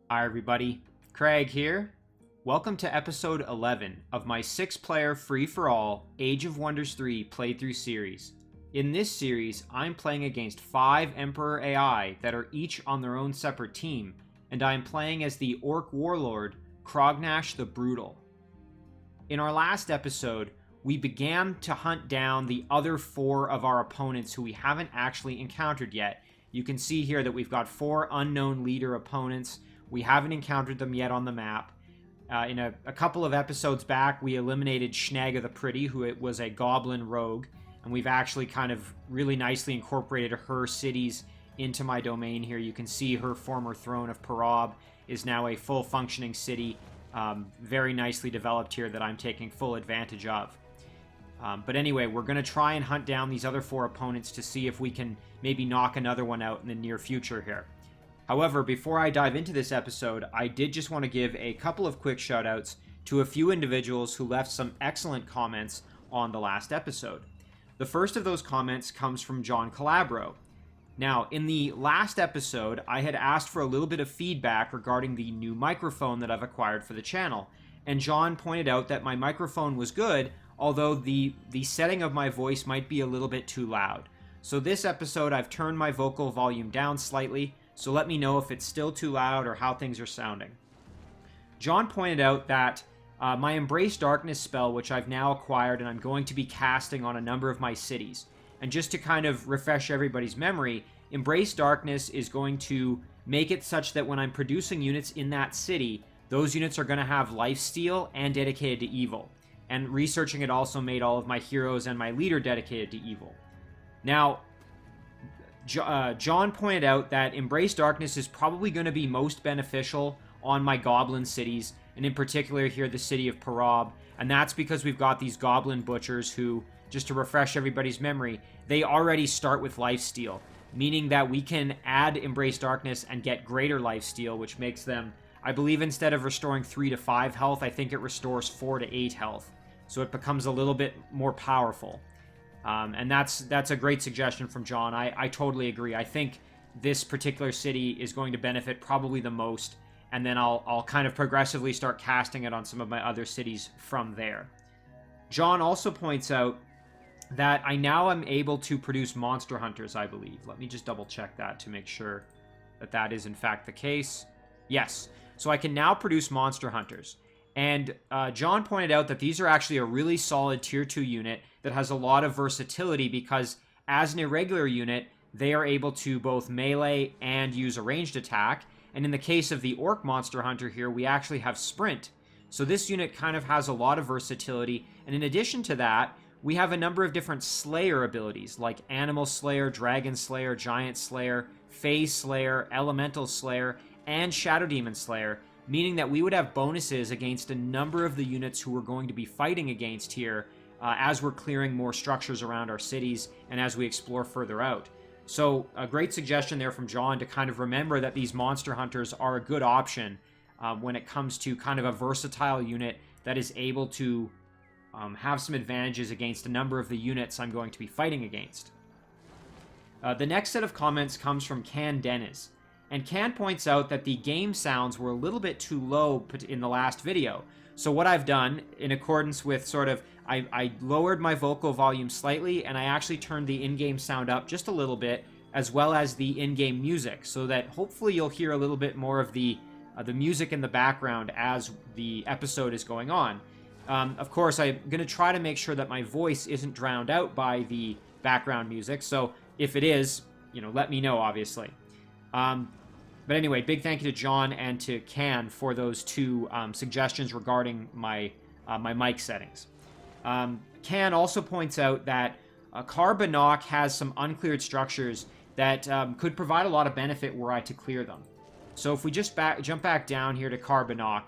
Hi everybody, Craig here. Welcome to episode 11 of my 6-player free-for-all Age of Wonders 3 playthrough series. In this series, I'm playing against 5 Emperor AI that are each on their own separate team, and I'm playing as the Orc Warlord, Crognash the Brutal. In our last episode, we began to hunt down the other 4 of our opponents who we haven't actually encountered yet. You can see here that we've got 4 unknown leader opponents. We haven't encountered them yet on the map. In a couple of episodes back, we eliminated Snagga the Pretty, who was a goblin rogue, and we've actually kind of really nicely incorporated her cities into my domain here. You can see her former throne of Parab is now a full functioning city, very nicely developed here that I'm taking full advantage of. But anyway, we're going to try and hunt down these other 4 opponents to see if we can maybe knock another one out in the near future here. However, before I dive into this episode, I did just want to give a couple of quick shoutouts to a few individuals who left some excellent comments on the last episode. The first of those comments comes from John Calabro. Now, in the last episode, I had asked for a little bit of feedback regarding the new microphone that I've acquired for the channel, and John pointed out that my microphone was good, although the setting of my voice might be a little bit too loud. So this episode, I've turned my vocal volume down slightly, so let me know if it's still too loud or how things are sounding. John pointed out that my Embrace Darkness spell, which I've now acquired and I'm going to be casting on a number of my cities. And just to kind of refresh everybody's memory, Embrace Darkness is going to make it such that when I'm producing units in that city, those units are going to have lifesteal and dedicated to evil. And researching it also made all of my heroes and my leader dedicated to evil. Now, John pointed out that Embrace Darkness is probably going to be most beneficial on my goblin cities, and in particular here the city of Parab, and that's because we've got these goblin butchers who, just to refresh everybody's memory, they already start with lifesteal, meaning that we can add Embrace Darkness and get greater lifesteal, which makes them, I believe instead of restoring 3 to 5 health, I think it restores 4 to 8 health, so it becomes a little bit more powerful. And that's a great suggestion from John. I totally agree. I think this particular city is going to benefit probably the most, and then I'll kind of progressively start casting it on some of my other cities from there. John also points out that I now am able to produce monster hunters, I believe. Let me just double check that to make sure that that is in fact the case. Yes. So I can now produce monster hunters. And John pointed out that these are actually a really solid tier 2 unit that has a lot of versatility because as an irregular unit, they are able to both melee and use a ranged attack. And in the case of the Orc Monster Hunter here, we actually have sprint. So this unit kind of has a lot of versatility. And in addition to that, we have a number of different Slayer abilities like Animal Slayer, Dragon Slayer, Giant Slayer, Phase Slayer, Elemental Slayer, and Shadow Demon Slayer, meaning that we would have bonuses against a number of the units who we're going to be fighting against here as we're clearing more structures around our cities and as we explore further out. So a great suggestion there from John to kind of remember that these monster hunters are a good option when it comes to kind of a versatile unit that is able to have some advantages against a number of the units I'm going to be fighting against. The next set of comments comes from Can Dennis. And Can points out that the game sounds were a little bit too low in the last video. So what I've done, in accordance with sort of, I lowered my vocal volume slightly, and I actually turned the in-game sound up just a little bit, as well as the in-game music, so that hopefully you'll hear a little bit more of the music in the background as the episode is going on. Of course, I'm going to try to make sure that my voice isn't drowned out by the background music, so if it is, let me know, obviously. But anyway, big thank you to John and to Can for those 2 suggestions regarding my mic settings. Can also points out that Carbanock has some uncleared structures that could provide a lot of benefit were I to clear them. So if we just jump back down here to Carbanock,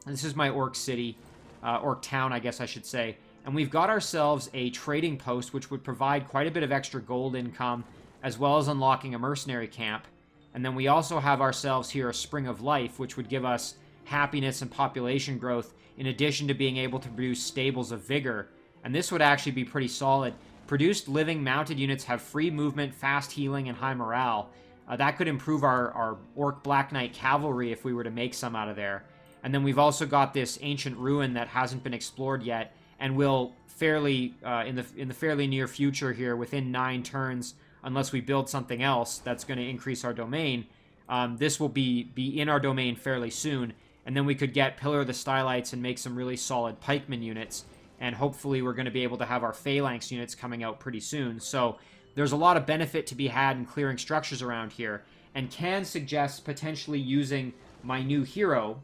this is my Orc City, Orc Town, I guess I should say, and we've got ourselves a trading post which would provide quite a bit of extra gold income, as well as unlocking a mercenary camp. And then we also have ourselves here a Spring of Life, which would give us happiness and population growth, in addition to being able to produce Stables of Vigor. And this would actually be pretty solid. Produced living mounted units have free movement, fast healing, and high morale. That could improve our Orc Black Knight cavalry if we were to make some out of there. And then we've also got this ancient ruin that hasn't been explored yet, and will fairly in the fairly near future here, within 9 turns, unless we build something else that's going to increase our domain. This will be in our domain fairly soon, and then we could get Pillar of the Stylites and make some really solid pikeman units, and hopefully we're going to be able to have our phalanx units coming out pretty soon. So there's a lot of benefit to be had in clearing structures around here, and can suggest potentially using my new hero.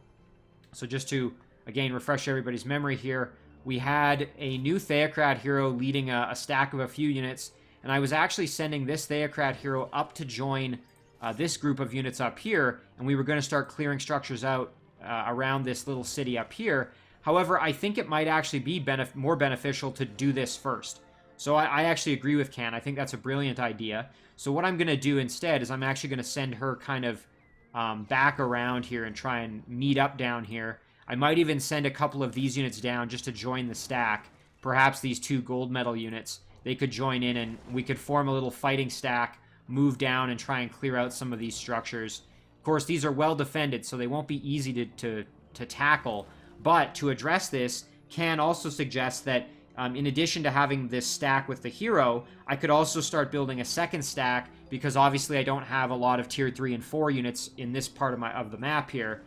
So just to, again, refresh everybody's memory here, we had a new Theocrat hero leading a stack of a few units, and I was actually sending this Theocrat hero up to join this group of units up here, and we were going to start clearing structures out around this little city up here. However, I think it might actually be more beneficial to do this first. So I actually agree with Can. I think that's a brilliant idea. So what I'm going to do instead is I'm actually going to send her kind of back around here and try and meet up down here. I might even send a couple of these units down just to join the stack. Perhaps these 2 gold medal units. They could join in and we could form a little fighting stack, move down and try and clear out some of these structures. Of course, these are well defended, so they won't be easy to tackle. But to address this, Can also suggest that in addition to having this stack with the hero, I could also start building a second stack, because obviously I don't have a lot of tier 3 and 4 units in this part of the map here.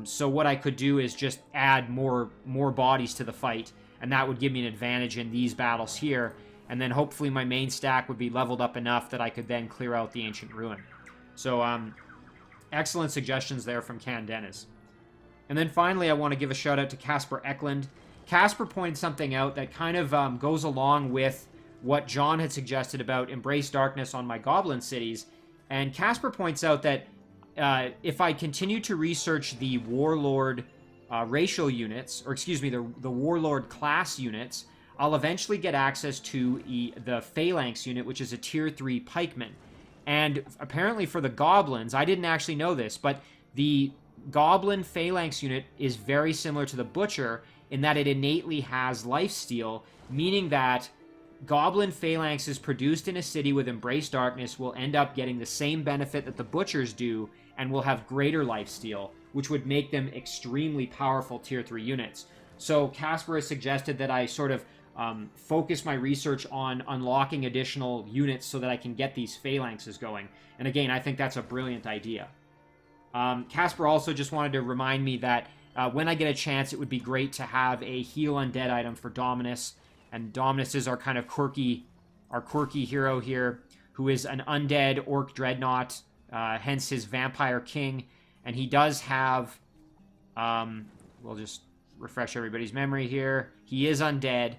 So what I could do is just add more bodies to the fight, and that would give me an advantage in these battles here. And then hopefully my main stack would be leveled up enough that I could then clear out the Ancient Ruin. So excellent suggestions there from Can Dennis. And then finally I want to give a shout out to Casper Eklund. Casper pointed something out that kind of goes along with what John had suggested about Embrace Darkness on my Goblin cities. And Casper points out that if I continue to research the Warlord racial units, or excuse me, the Warlord class units, I'll eventually get access to the Phalanx unit, which is a tier 3 pikeman. And apparently for the Goblins, I didn't actually know this, but the Goblin Phalanx unit is very similar to the Butcher in that it innately has lifesteal, meaning that Goblin Phalanxes produced in a city with Embrace Darkness will end up getting the same benefit that the Butchers do, and will have greater lifesteal, which would make them extremely powerful tier 3 units. So Casper has suggested that I sort of focus my research on unlocking additional units so that I can get these phalanxes going. And again, I think that's a brilliant idea. Casper also just wanted to remind me that when I get a chance, it would be great to have a heal undead item for Dominus. And Dominus is our kind of quirky hero here, who is an undead orc dreadnought, hence his vampire king. And he does have, we'll just refresh everybody's memory here. He is undead.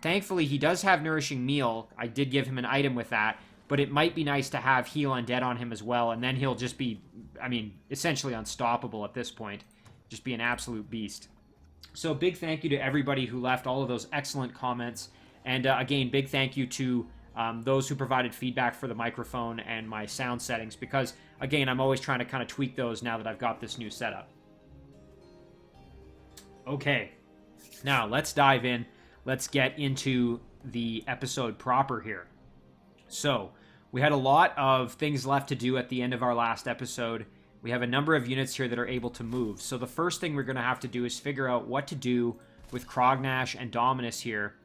Thankfully, he does have Nourishing Meal. I did give him an item with that, but it might be nice to have Heal Undead on him as well, and then he'll just be, I mean, essentially unstoppable at this point. Just be an absolute beast. So big thank you to everybody who left all of those excellent comments, and again, big thank you to those who provided feedback for the microphone and my sound settings, because, again, I'm always trying to kind of tweak those now that I've got this new setup. Okay, now let's dive in. Let's get into the episode proper here. So, we had a lot of things left to do at the end of our last episode. We have a number of units here that are able to move. So the first thing we're going to have to do is figure out what to do with Crognash and Dominus here.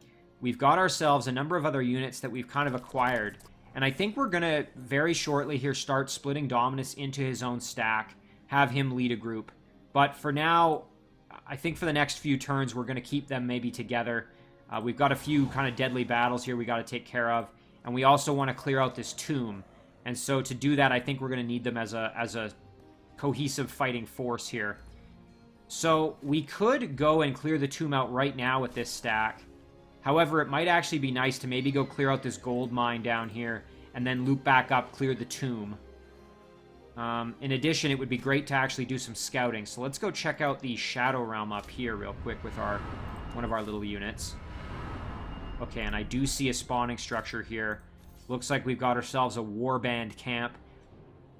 We've got ourselves a number of other units that we've kind of acquired. And I think we're going to very shortly here start splitting Dominus into his own stack, have him lead a group. But for now, I think for the next few turns, we're going to keep them maybe together. We've got a few kind of deadly battles here we got to take care of, and we also want to clear out this tomb. And so to do that, I think we're going to need them as a cohesive fighting force here. So we could go and clear the tomb out right now with this stack. However, it might actually be nice to maybe go clear out this gold mine down here, and then loop back up, clear the tomb. In addition, it would be great to actually do some scouting. So let's go check out the Shadow Realm up here real quick with one of our little units. Okay, and I do see a spawning structure here. Looks like we've got ourselves a warband camp.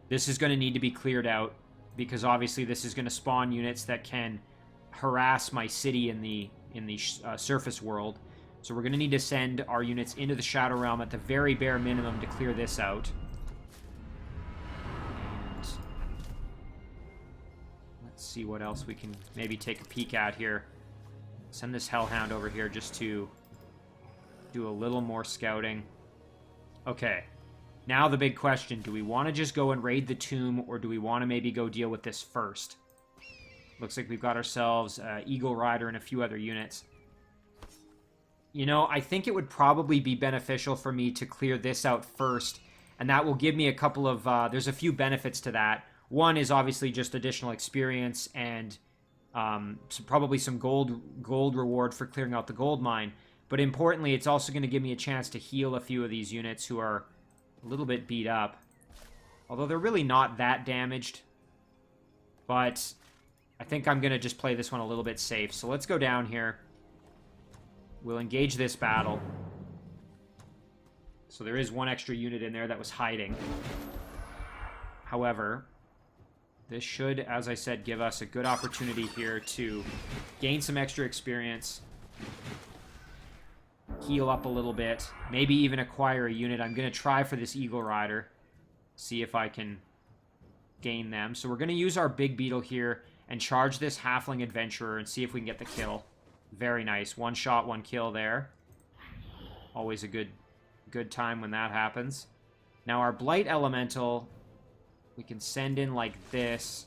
This is going to need to be cleared out, because obviously this is going to spawn units that can harass my city in the surface world. So we're going to need to send our units into the Shadow Realm at the very bare minimum to clear this out. Let's see what else we can maybe take a peek at here. Send this Hellhound over here just to do a little more scouting. Okay. Now the big question, do we want to just go and raid the tomb, or do we want to maybe go deal with this first? Looks like we've got ourselves Eagle Rider and a few other units. You know, I think it would probably be beneficial for me to clear this out first, and that will give me a couple of... there's a few benefits to that. One is obviously just additional experience and probably some gold reward for clearing out the gold mine. But importantly, it's also going to give me a chance to heal a few of these units who are a little bit beat up. Although they're really not that damaged. But I think I'm going to just play this one a little bit safe. So let's go down here. We'll engage this battle. So there is one extra unit in there that was hiding. However, this should, as I said, give us a good opportunity here to gain some extra experience. Heal up a little bit. Maybe even acquire a unit. I'm going to try for this Eagle Rider. See if I can gain them. So we're going to use our Big Beetle here and charge this Halfling Adventurer and see if we can get the kill. Very nice. One shot, one kill there. Always a good time when that happens. Now our Blight Elemental, we can send in like this,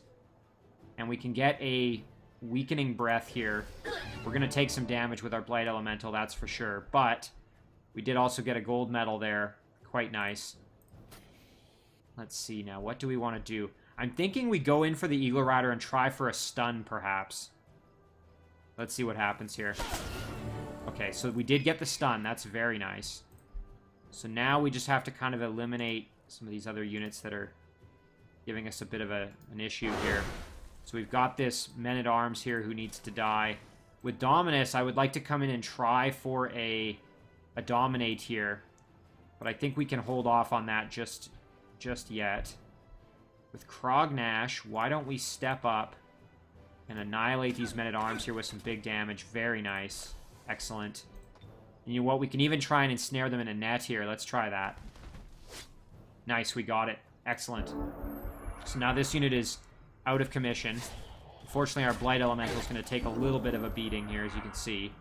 and we can get a Weakening Breath here. We're going to take some damage with our Blight Elemental, that's for sure. But we did also get a gold medal there. Quite nice. Let's see now. What do we want to do? I'm thinking we go in for the Eagle Rider and try for a stun, perhaps. Let's see what happens here. Okay, so we did get the stun. That's very nice. So now we just have to kind of eliminate some of these other units that are giving us a bit of an issue here. So we've got this Men-at-Arms here who needs to die. With Dominus, I would like to come in and try for a Dominate here. But I think we can hold off on that just yet. With Crognash, why don't we step up and annihilate these Men-at-Arms here with some big damage. Very nice. Excellent. And you know what? We can even try and ensnare them in a net here. Let's try that. Nice, we got it. Excellent. So now this unit is out of commission. Unfortunately, our Blight Elemental is going to take a little bit of a beating here, as you can see.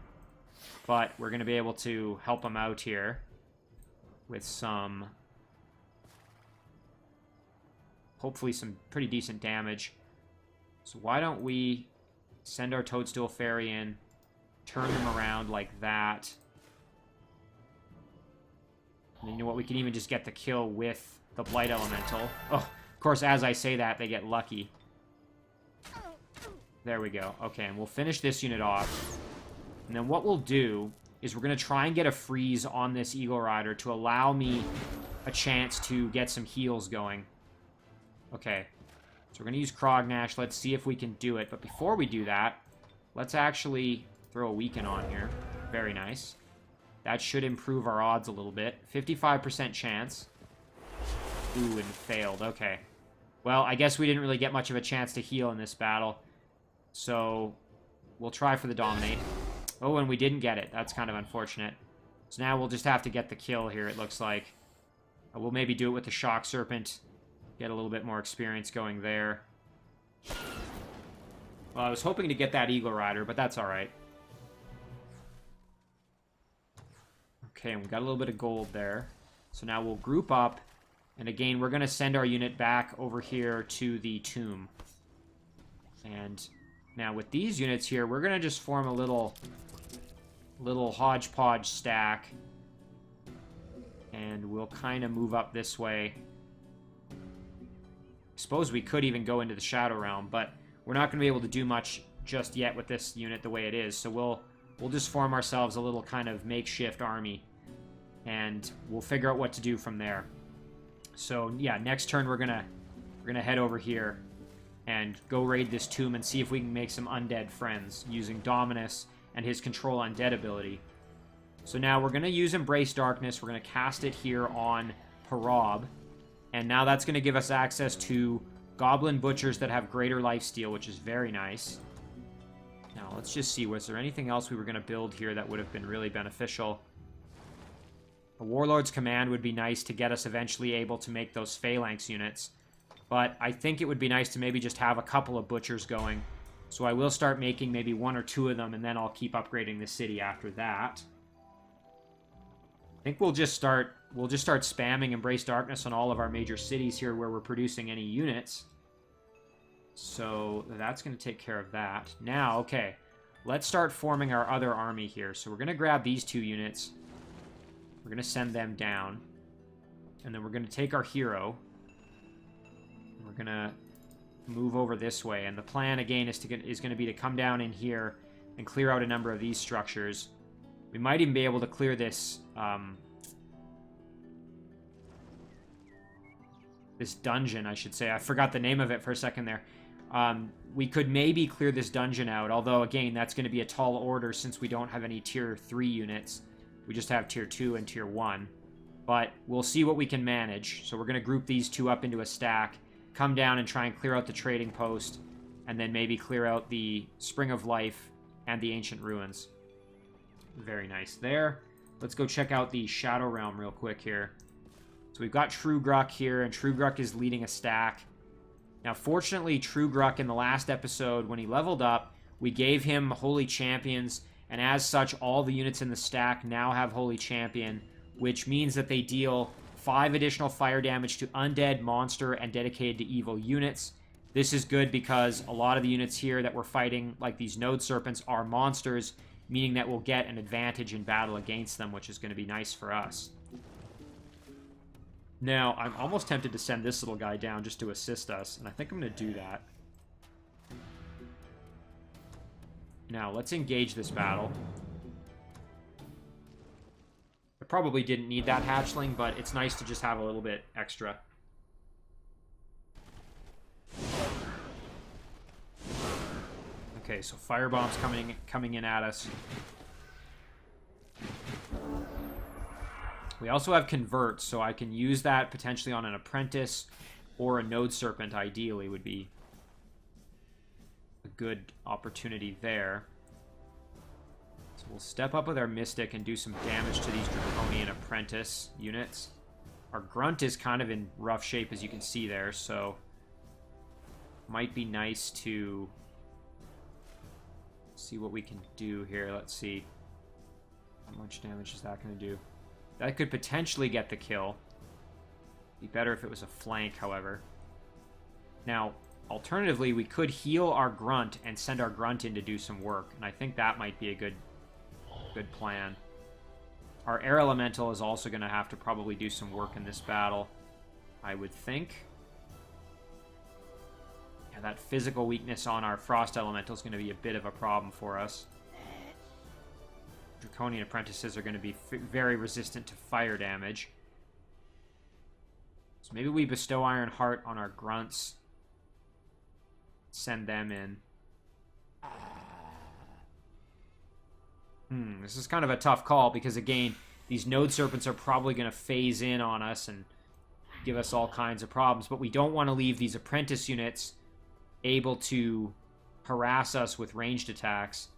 But we're going to be able to help them out here with some... hopefully some pretty decent damage. So why don't we send our Toadstool Fairy in, turn them around like that. And you know what, we can even just get the kill with the Blight Elemental. Oh, of course, as I say that, they get lucky. There we go. Okay, and we'll finish this unit off. And then what we'll do is we're going to try and get a freeze on this Eagle Rider to allow me a chance to get some heals going. Okay. So we're going to use Crognash. Let's see if we can do it. But before we do that, let's actually throw a Weaken on here. Very nice. That should improve our odds a little bit. 55% chance. Ooh, and failed. Okay. Well, I guess we didn't really get much of a chance to heal in this battle. So we'll try for the Dominate. Oh, and we didn't get it. That's kind of unfortunate. So now we'll just have to get the kill here, it looks like. We'll maybe do it with the Shock Serpent. Get a little bit more experience going there. Well, I was hoping to get that Eagle Rider, but that's alright. Okay, and we got a little bit of gold there. So now we'll group up. And again, we're going to send our unit back over here to the tomb. And now with these units here, we're going to just form a little hodgepodge stack. And we'll kind of move up this way. I suppose we could even go into the Shadow Realm, but we're not going to be able to do much just yet with this unit the way it is. So we'll just form ourselves a little kind of makeshift army, and we'll figure out what to do from there. So yeah, next turn we're gonna head over here and go raid this tomb and see if we can make some undead friends using Dominus and his Control Undead ability. So now we're gonna use Embrace Darkness. We're gonna cast it here on Parab. And now that's going to give us access to Goblin Butchers that have greater lifesteal, which is very nice. Now, let's just see. Was there anything else we were going to build here that would have been really beneficial? A Warlord's Command would be nice to get us eventually able to make those Phalanx units. but I think it would be nice to maybe just have a couple of butchers going. So I will start making maybe 1 or 2 of them, and then I'll keep upgrading the city after that. I think we'll just start spamming Embrace Darkness on all of our major cities here where we're producing any units. So that's going to take care of that. Now, okay, let's start forming our other army here. So we're going to grab these 2 units. We're going to send them down. And then we're going to take our hero. We're going to move over this way. And the plan, again, is going to be to come down in here and clear out a number of these structures. We might even be able to clear this this dungeon, I should say. I forgot the name of it for a second there. We could maybe clear this dungeon out, although, again, that's going to be a tall order since we don't have any Tier 3 units. We just have Tier 2 and Tier 1. But we'll see what we can manage. So we're going to group these 2 up into a stack, come down and try and clear out the trading post, and then maybe clear out the Spring of Life and the Ancient Ruins. Very nice there. Let's go check out the Shadow Realm real quick here. So we've got True Gruck here, and True Gruck is leading a stack. Now, fortunately, True Gruck in the last episode, when he leveled up, we gave him Holy Champions, and as such, all the units in the stack now have Holy Champion, which means that they deal 5 additional fire damage to undead, monster, and dedicated to evil units. This is good because a lot of the units here that we're fighting, like these Node Serpents, are monsters, meaning that we'll get an advantage in battle against them, which is going to be nice for us. Now, I'm almost tempted to send this little guy down just to assist us, and I think I'm going to do that. Now, let's engage this battle. I probably didn't need that hatchling, but it's nice to just have a little bit extra. Okay, so firebombs coming in at us. We also have Convert, so I can use that potentially on an Apprentice or a Node Serpent, ideally, would be a good opportunity there. So we'll step up with our Mystic and do some damage to these Draconian Apprentice units. Our Grunt is kind of in rough shape, as you can see there, so might be nice to see what we can do here. Let's see. How much damage is that going to do? That could potentially get the kill. Be better if it was a flank, however. Now, alternatively, we could heal our Grunt and send our Grunt in to do some work, and I think that might be a good plan. Our Air Elemental is also going to have to probably do some work in this battle, I would think. Yeah, that physical weakness on our Frost Elemental is going to be a bit of a problem for us. Draconian Apprentices are going to be very resistant to fire damage. So maybe we bestow Iron Heart on our Grunts. Send them in. This is kind of a tough call because, again, these Node Serpents are probably going to phase in on us and give us all kinds of problems. But we don't want to leave these Apprentice units able to harass us with ranged attacks.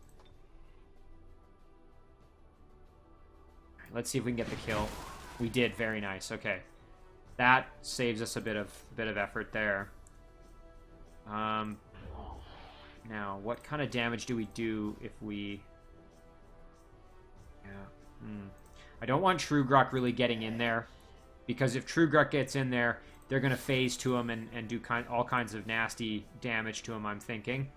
Let's see if we can get the kill. We did. Very nice. Okay. That saves us a bit of effort there. Now, what kind of damage do we do if we... Yeah. I don't want True Gruck really getting in there, because if True Gruck gets in there, they're going to phase to him and do all kinds of nasty damage to him, I'm thinking.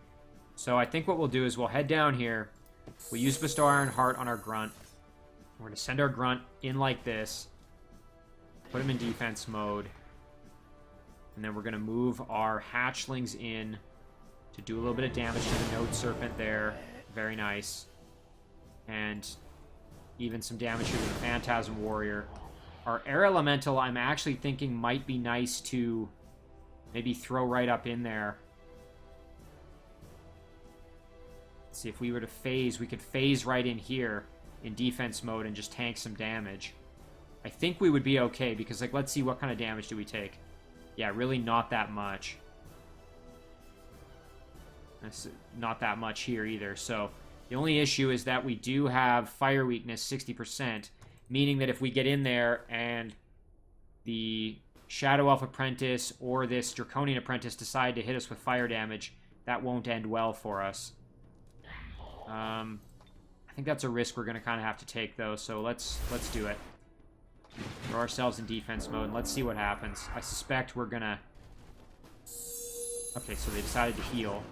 So I think what we'll do is we'll head down here. We'll use Bestow Iron Heart on our Grunt. We're going to send our Grunt in like this. Put him in defense mode. And then we're going to move our Hatchlings in to do a little bit of damage to the Node Serpent there. Very nice. And even some damage here to the Phantasm Warrior. Our Air Elemental, I'm actually thinking might be nice to maybe throw right up in there. Let's see, if we were to phase, we could phase right in here in defense mode and just tank some damage. I think we would be okay, because, like, let's see what kind of damage do we take. Yeah, really not that much. That's not that much here either, so the only issue is that we do have fire weakness 60%, meaning that if we get in there and the Shadow Elf Apprentice or this Draconian Apprentice decide to hit us with fire damage, that won't end well for us. I think that's a risk we're going to kind of have to take, though, so let's do it. Throw ourselves in defense mode, and let's see what happens. I suspect we're going to... Okay, so they decided to heal.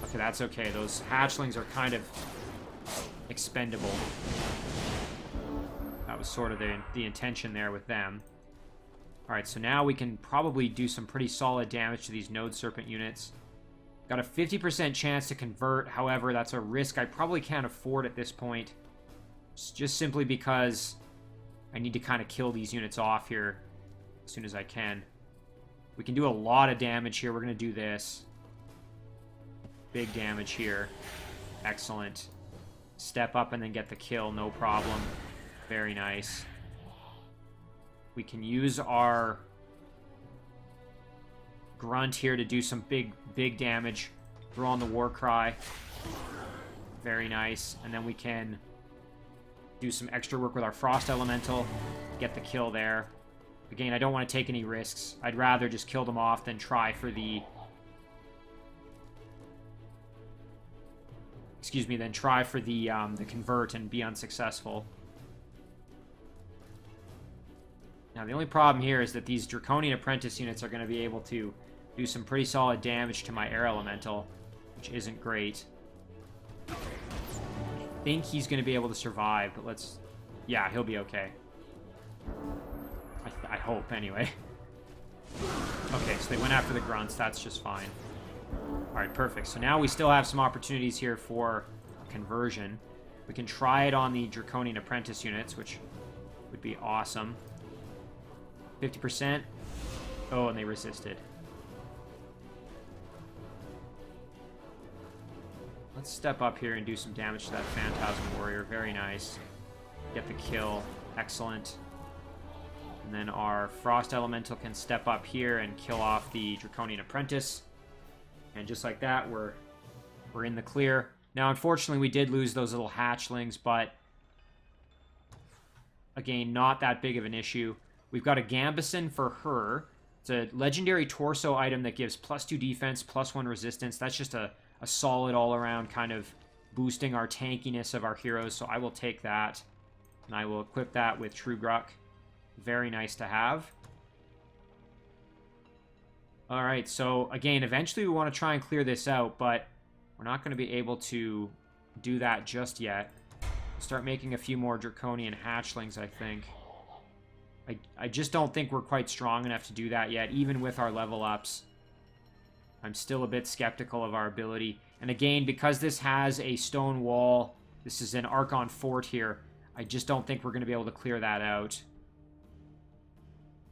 Okay, that's okay. Those hatchlings are kind of expendable. That was sort of the intention there with them. Alright, so now we can probably do some pretty solid damage to these Node Serpent units. Got a 50% chance to convert, however, that's a risk I probably can't afford at this point. Just simply because I need to kind of kill these units off here as soon as I can. We can do a lot of damage here. We're going to do this. Big damage here. Excellent. Step up and then get the kill, no problem. Very nice. We can use our Grunt here to do some big damage. Throw on the War Cry. Very nice. And then we can do some extra work with our Frost Elemental. Get the kill there. Again, I don't want to take any risks. I'd rather just kill them off than try for the... Excuse me, than try for the convert and be unsuccessful. Now, the only problem here is that these Draconian Apprentice units are going to be able to do some pretty solid damage to my Air Elemental, which isn't great. I think he's going to be able to survive, but let's... Yeah, he'll be okay. I hope, anyway. Okay, so they went after the Grunts. That's just fine. Alright, perfect. So now we still have some opportunities here for conversion. We can try it on the Draconian Apprentice units, which would be awesome. 50%. Oh, and they resisted. Let's step up here and do some damage to that Phantasm Warrior. Very nice. Get the kill. Excellent. And then our Frost Elemental can step up here and kill off the Draconian Apprentice. And just like that, we're in the clear. Now, unfortunately, we did lose those little hatchlings, but again, not that big of an issue. We've got a Gambison for her. It's a legendary torso item that gives +2 defense, +1 resistance. That's just a solid all-around kind of boosting our tankiness of our heroes, so I will take that. And I will equip that with True Gruck. Very nice to have. Alright, so again, eventually we want to try and clear this out, but we're not going to be able to do that just yet. Start making a few more Draconian hatchlings, I think. I just don't think we're quite strong enough to do that yet, even with our level ups. I'm still a bit skeptical of our ability. And again, because this has a stone wall, this is an Archon fort here, I just don't think we're going to be able to clear that out.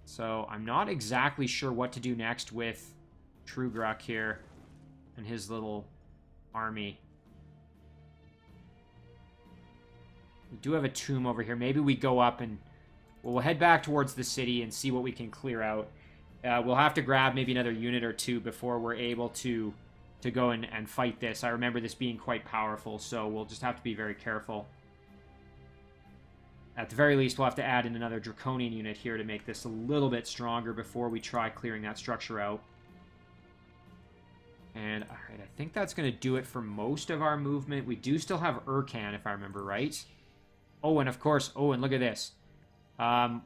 So I'm not exactly sure what to do next with True Gruck here and his little army. We do have a tomb over here. Maybe we go up and... Well, we'll head back towards the city and see what we can clear out. We'll have to grab maybe another unit or two before we're able to go and fight this. I remember this being quite powerful, so we'll just have to be very careful. At the very least, we'll have to add in another Draconian unit here to make this a little bit stronger before we try clearing that structure out. And, alright, I think that's going to do it for most of our movement. We do still have Urkan, if I remember right. Oh, and of course, oh, and look at this.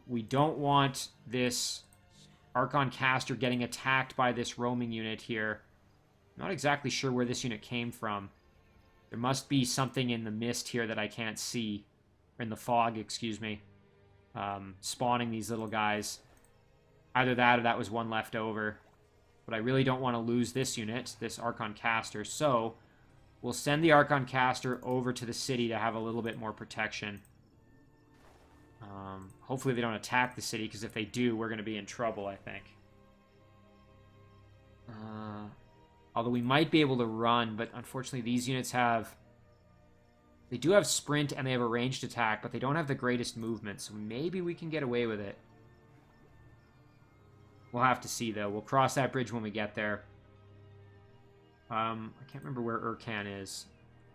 We don't want this Archon caster getting attacked by this roaming unit here. I'm not exactly sure where this unit came from. There must be something in the mist here that I can't see. Or in the fog, excuse me. Spawning these little guys. Either that or that was one left over. But I really don't want to lose this unit, this Archon caster. So, we'll send the Archon caster over to the city to have a little bit more protection. Hopefully they don't attack the city, because if they do, we're going to be in trouble, I think. Although we might be able to run, but unfortunately these units have... They do have sprint and they have a ranged attack, but they don't have the greatest movement, so maybe we can get away with it. We'll have to see, though. We'll cross that bridge when we get there. I can't remember where Urkan is.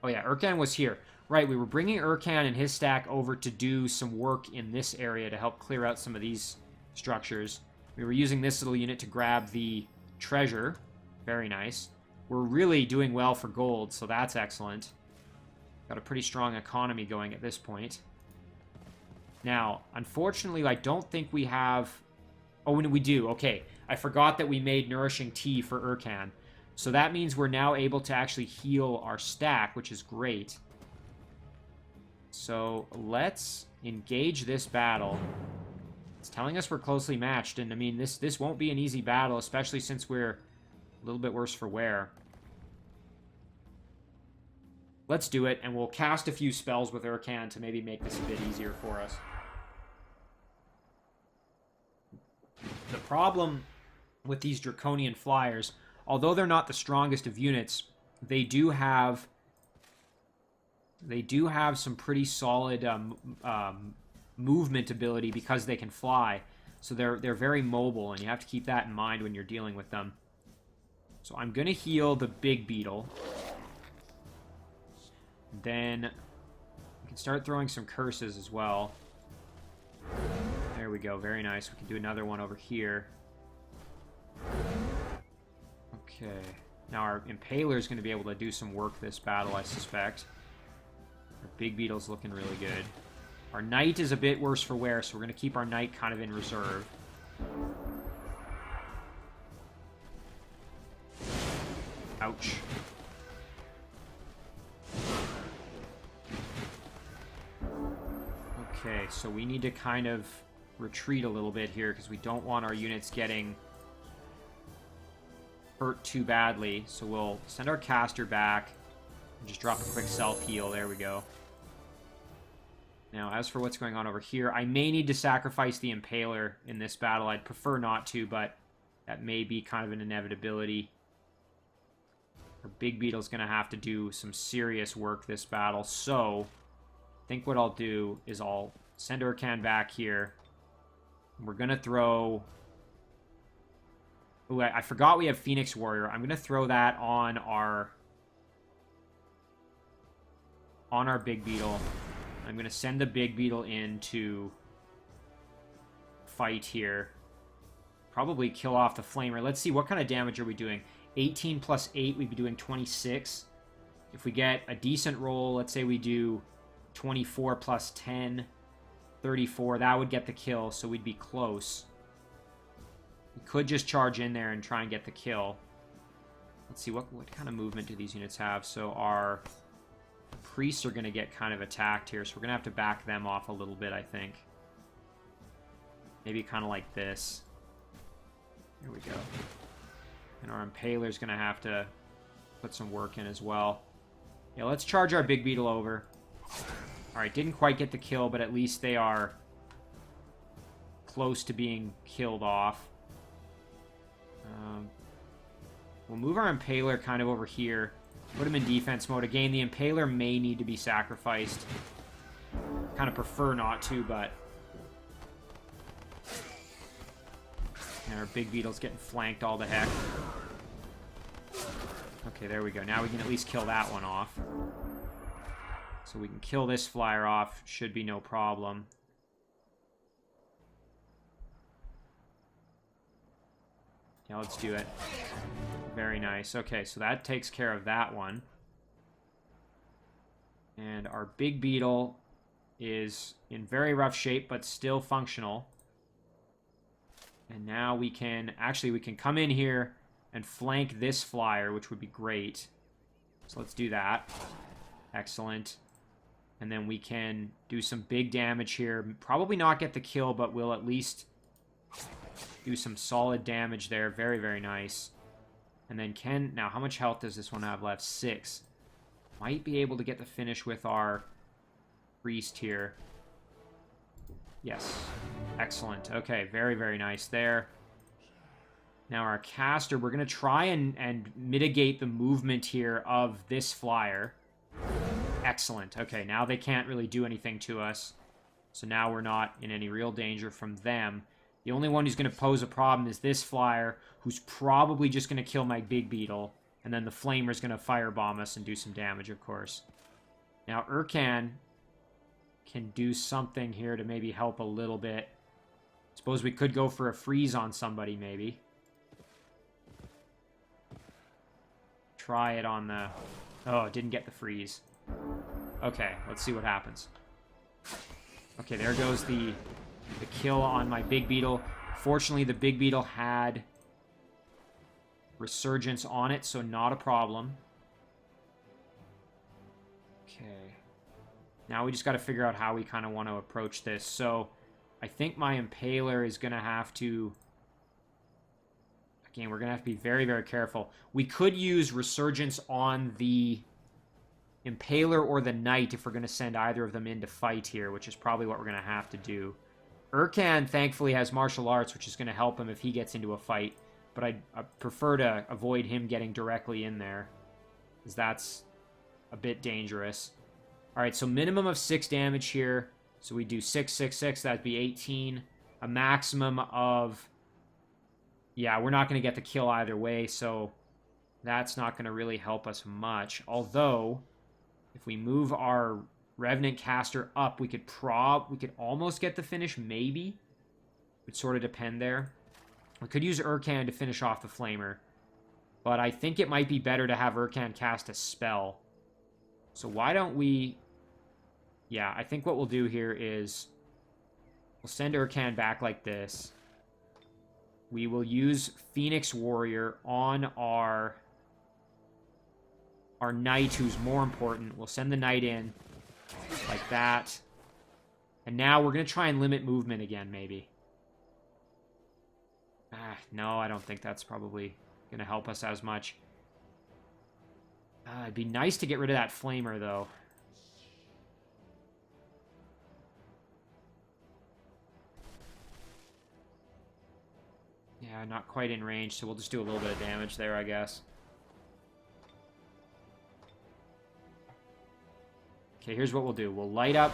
Oh yeah, Urkan was here. Right, we were bringing Urkan and his stack over to do some work in this area to help clear out some of these structures. We were using this little unit to grab the treasure. Very nice. We're really doing well for gold, so that's excellent. Got a pretty strong economy going at this point. Now, unfortunately, I don't think we have... Oh, we do. Okay. I forgot that we made Nourishing Tea for Urkan. So that means we're now able to actually heal our stack, which is great. So let's engage this battle. It's telling us we're closely matched, and I mean, this won't be an easy battle, especially since we're a little bit worse for wear. Let's do it, and we'll cast a few spells with Urkan to maybe make this a bit easier for us. The problem with these Draconian Flyers, although they're not the strongest of units, they do have some pretty solid movement ability because they can fly. So they're very mobile, and you have to keep that in mind when you're dealing with them. So I'm going to heal the Big Beetle. Then we can start throwing some curses as well. There we go. Very nice. We can do another one over here. Okay. Now our Impaler is going to be able to do some work this battle, I suspect. Our Big Beetle's looking really good. Our Knight is a bit worse for wear, so we're going to keep our Knight kind of in reserve. Ouch. Okay, so we need to kind of retreat a little bit here because we don't want our units getting hurt too badly. So we'll send our caster back and just drop a quick self-heal. There we go. Now, as for what's going on over here, I may need to sacrifice the Impaler in this battle. I'd prefer not to, but that may be kind of an inevitability. Our Big Beetle's going to have to do some serious work this battle, so I think what I'll do is I'll send Urkan back here. We're going to throw... Ooh, I forgot we have Phoenix Warrior. I'm going to throw that on our Big Beetle. I'm going to send the Big Beetle in to fight here. Probably kill off the Flamer. Let's see, what kind of damage are we doing? 18 plus 8, we'd be doing 26. If we get a decent roll, let's say we do 24 plus 10, 34, that would get the kill, so we'd be close. We could just charge in there and try and get the kill. Let's see, what kind of movement do these units have? So our priests are going to get kind of attacked here, so we're going to have to back them off a little bit, I think. Maybe kind of like this. Here we go. And our Impaler's going to have to put some work in as well. Yeah, let's charge our Big Beetle over. Alright, didn't quite get the kill, but at least they are close to being killed off. We'll move our Impaler kind of over here. Put him in defense mode. Again, the Impaler may need to be sacrificed. Kind of prefer not to, but... And our Big Beetle's getting flanked all the heck. Okay, there we go. Now we can at least kill that one off. So we can kill this flyer off. Should be no problem. Yeah, let's do it. Very nice. Okay, so that takes care of that one. And our Big Beetle is in very rough shape, but still functional. And now we can... Actually, we can come in here and flank this flyer, which would be great. So let's do that. Excellent. And then we can do some big damage here. Probably not get the kill, but we'll at least do some solid damage there. Very, very nice. And then now how much health does this one have left? 6. Might be able to get the finish with our priest here. Yes. Excellent. Okay, very, very nice there. Now our caster, we're going to try and mitigate the movement here of this flyer. Excellent. Okay, now they can't really do anything to us. So now we're not in any real danger from them. The only one who's going to pose a problem is this flyer, who's probably just going to kill my Big Beetle. And then the Flamer's going to firebomb us and do some damage, of course. Now Urkan can do something here to maybe help a little bit. Suppose we could go for a freeze on somebody, maybe. Try it on the... Oh, it didn't get the freeze. Okay, let's see what happens. Okay, there goes the kill on my Big Beetle. Fortunately, the Big Beetle had Resurgence on it, so not a problem. Okay. Now we just got to figure out how we kind of want to approach this. So, I think my Impaler is going to have to... Again, we're going to have to be very, very careful. We could use Resurgence on the Impaler or the Knight if we're going to send either of them in to fight here, which is probably what we're going to have to do. Urkan, thankfully, has Martial Arts, which is going to help him if he gets into a fight. But I prefer to avoid him getting directly in there, because that's a bit dangerous. Alright, so minimum of 6 damage here. So we do 6, 6, 6, that'd be 18. A maximum of... Yeah, we're not going to get the kill either way, so that's not going to really help us much. Although, if we move our Revenant Caster up, we could almost get the finish, maybe. It would sort of depend there. We could use Urkan to finish off the Flamer. But I think it might be better to have Urkan cast a spell. So why don't we... Yeah, I think what we'll do here is... We'll send Urkan back like this. We will use Phoenix Warrior on our Knight, who's more important. We'll send the Knight in like that. And now we're going to try and limit movement again, maybe. No, I don't think that's probably going to help us as much. It'd be nice to get rid of that Flamer, though. Yeah, not quite in range, so we'll just do a little bit of damage there, I guess. Okay, here's what we'll do. We'll light up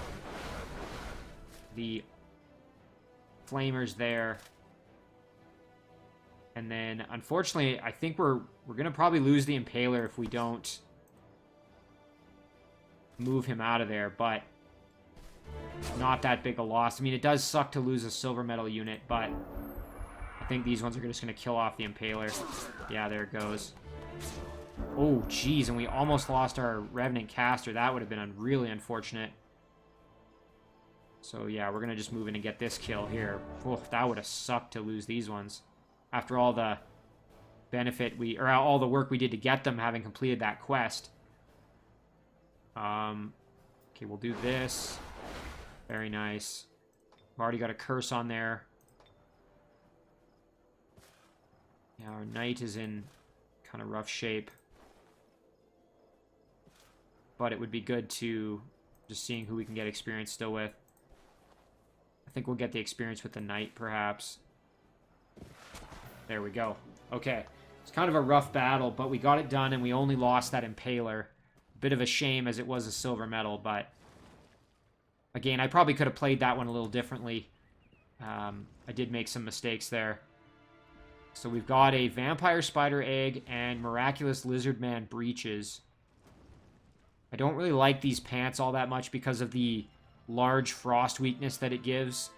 the Flamers there. And then, unfortunately, I think we're going to probably lose the Impaler if we don't move him out of there, but not that big a loss. I mean, it does suck to lose a silver metal unit, but I think these ones are just going to kill off the Impaler. Yeah, there it goes. Oh, jeez, and we almost lost our Revenant Caster. That would have been really unfortunate. So, yeah, we're going to just move in and get this kill here. Oof, that would have sucked to lose these ones. After all the benefit or all the work we did to get them, having completed that quest. Okay, we'll do this. Very nice. We've already got a curse on there. Yeah, our Knight is in kind of rough shape. But it would be good to just seeing who we can get experience still with. I think we'll get the experience with the Knight, perhaps. There we go. Okay. It's kind of a rough battle, but we got it done, and we only lost that Impaler. A bit of a shame, as it was a silver medal, but... Again, I probably could have played that one a little differently. I did make some mistakes there. So we've got a Vampire Spider Egg and Miraculous Lizard Man Breeches. I don't really like these pants all that much because of the large frost weakness that it gives.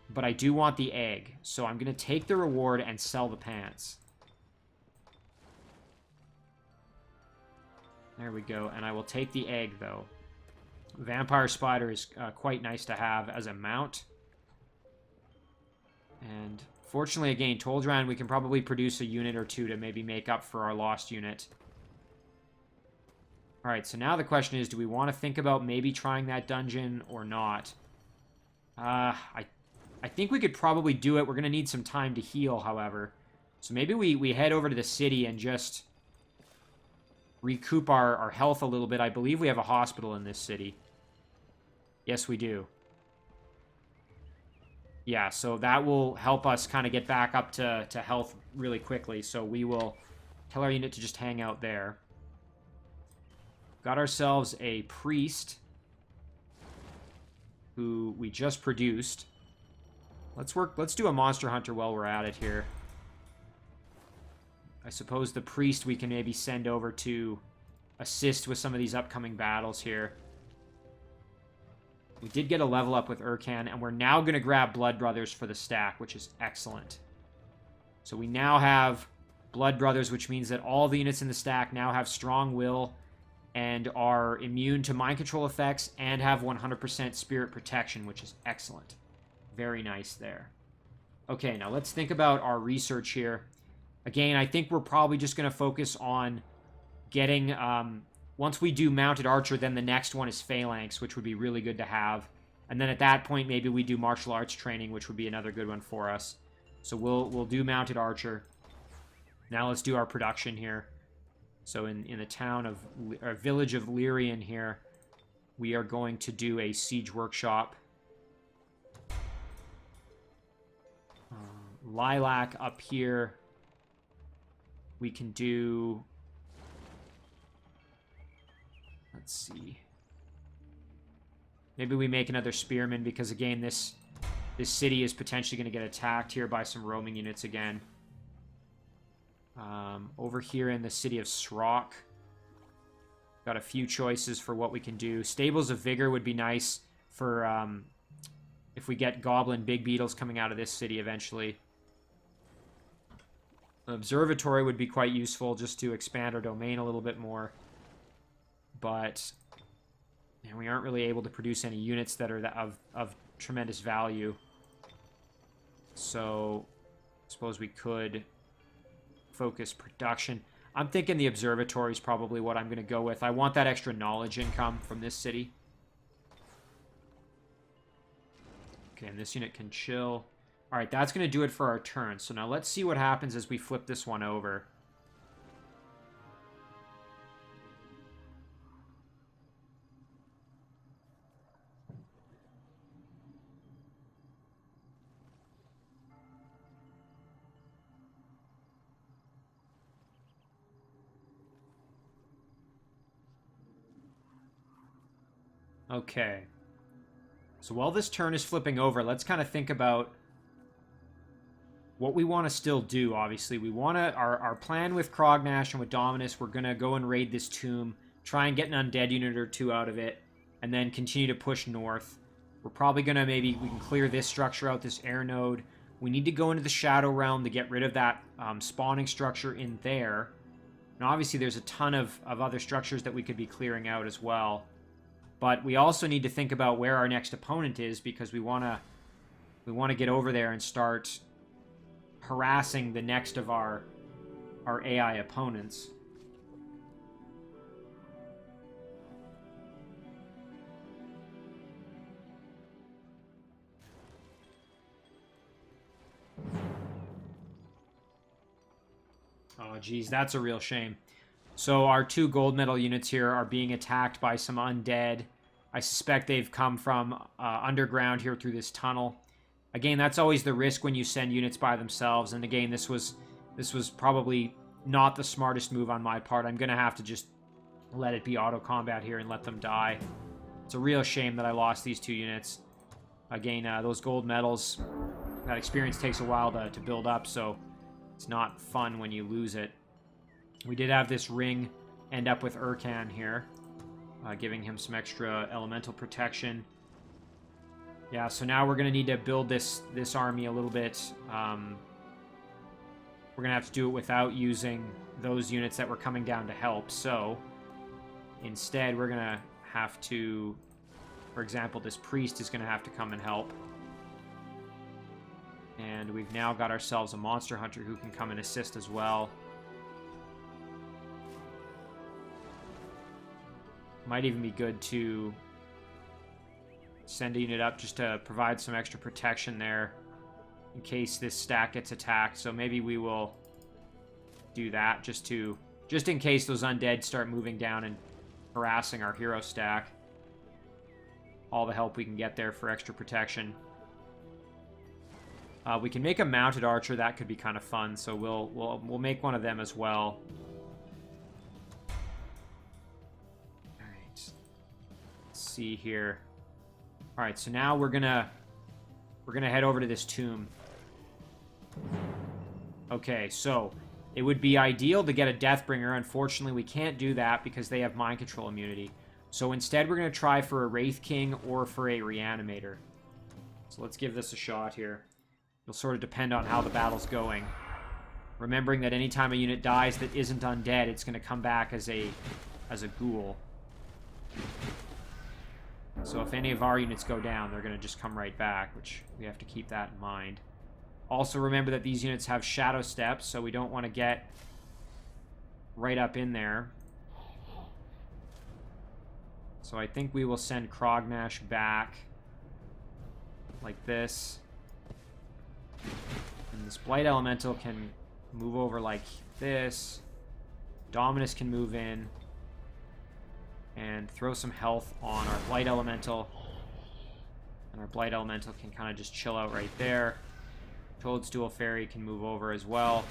But I do want the egg, so I'm going to take the reward and sell the pants. There we go, and I will take the egg, though. Vampire Spider is quite nice to have as a mount. And fortunately, again, Toldran, we can probably produce a unit or two to maybe make up for our lost unit. Alright, so now the question is, do we want to think about maybe trying that dungeon or not? I think we could probably do it. We're going to need some time to heal, however. So maybe we head over to the city and just recoup our health a little bit. I believe we have a hospital in this city. Yes, we do. Yeah, so that will help us kind of get back up to health really quickly. So we will tell our unit to just hang out there. Got ourselves a priest who we just produced. Let's do a monster hunter while we're at it here. I suppose the priest we can maybe send over to assist with some of these upcoming battles here. We did get a level up with Urkan, and we're now going to grab Blood Brothers for the stack, which is excellent. So we now have Blood Brothers, which means that all the units in the stack now have strong will and are immune to mind control effects and have 100% spirit protection, which is excellent. Very nice there. Okay, now let's think about our research here. Again, I think we're probably just going to focus on getting... once we do Mounted Archer, then the next one is Phalanx, which would be really good to have. And then at that point, maybe we do Martial Arts Training, which would be another good one for us. So we'll do Mounted Archer. Now let's do our production here. So in the town of... or village of Lyrian here, we are going to do a Siege Workshop. Lilac up here. We can do... let's see. Maybe we make another Spearman, because again, this city is potentially going to get attacked here by some roaming units again. Over here in the city of Srock, got a few choices for what we can do. Stables of Vigor would be nice for if we get Goblin Big Beetles coming out of this city eventually. Observatory would be quite useful just to expand our domain a little bit more. But man, we aren't really able to produce any units that are of tremendous value. So I suppose we could focus production. I'm thinking the observatory is probably what I'm going to go with. I want that extra knowledge income from this city. Okay, and this unit can chill. All right, that's going to do it for our turn. So now let's see what happens as we flip this one over. Okay. So while this turn is flipping over, let's kind of think about what we want to still do. Obviously, we want to... Our plan with Crognash and with Dominus, we're going to go and raid this tomb, try and get an undead unit or two out of it, and then continue to push north. We're probably going to we can clear this structure out, this air node. We need to go into the Shadow Realm to get rid of that spawning structure in there. And obviously, there's a ton of other structures that we could be clearing out as well. But we also need to think about where our next opponent is, because we want to get over there and start harassing the next of our AI opponents. Oh, geez, that's a real shame. So our 2 gold medal units here are being attacked by some undead. I suspect they've come from underground here through this tunnel. Again, that's always the risk when you send units by themselves. And again, this was probably not the smartest move on my part. I'm going to have to just let it be auto combat here and let them die. It's a real shame that I lost these 2 units. Again, those gold medals, that experience takes a while to build up, so it's not fun when you lose it. We did have this ring end up with Urkan here, giving him some extra elemental protection. Yeah, so now we're going to need to build this army a little bit. We're going to have to do it without using those units that were coming down to help. So instead, we're going to have to, for example, this priest is going to have to come and help. And we've now got ourselves a monster hunter who can come and assist as well. Might even be good to send a unit up just to provide some extra protection there in case this stack gets attacked. So maybe we will do that just in case those undead start moving down and harassing our hero stack. All the help we can get there for extra protection. We can make a mounted archer. That could be kind of fun. So we'll make one of them as well. All right. Let's see here. All right, so now we're gonna head over to this tomb. Okay, so it would be ideal to get a Deathbringer. Unfortunately, we can't do that because they have mind control immunity. So instead, we're going to try for a Wraith King or for a Reanimator. So let's give this a shot here. It'll sort of depend on how the battle's going. Remembering that anytime a unit dies that isn't undead, it's going to come back as a ghoul. So if any of our units go down, they're going to just come right back, which we have to keep that in mind. Also remember that these units have shadow steps, so we don't want to get right up in there. So I think we will send Crognash back like this. And this Blight Elemental can move over like this. Dominus can move in and throw some health on our Blight Elemental. And our Blight Elemental can kind of just chill out right there. Toadstool Fairy can move over as well.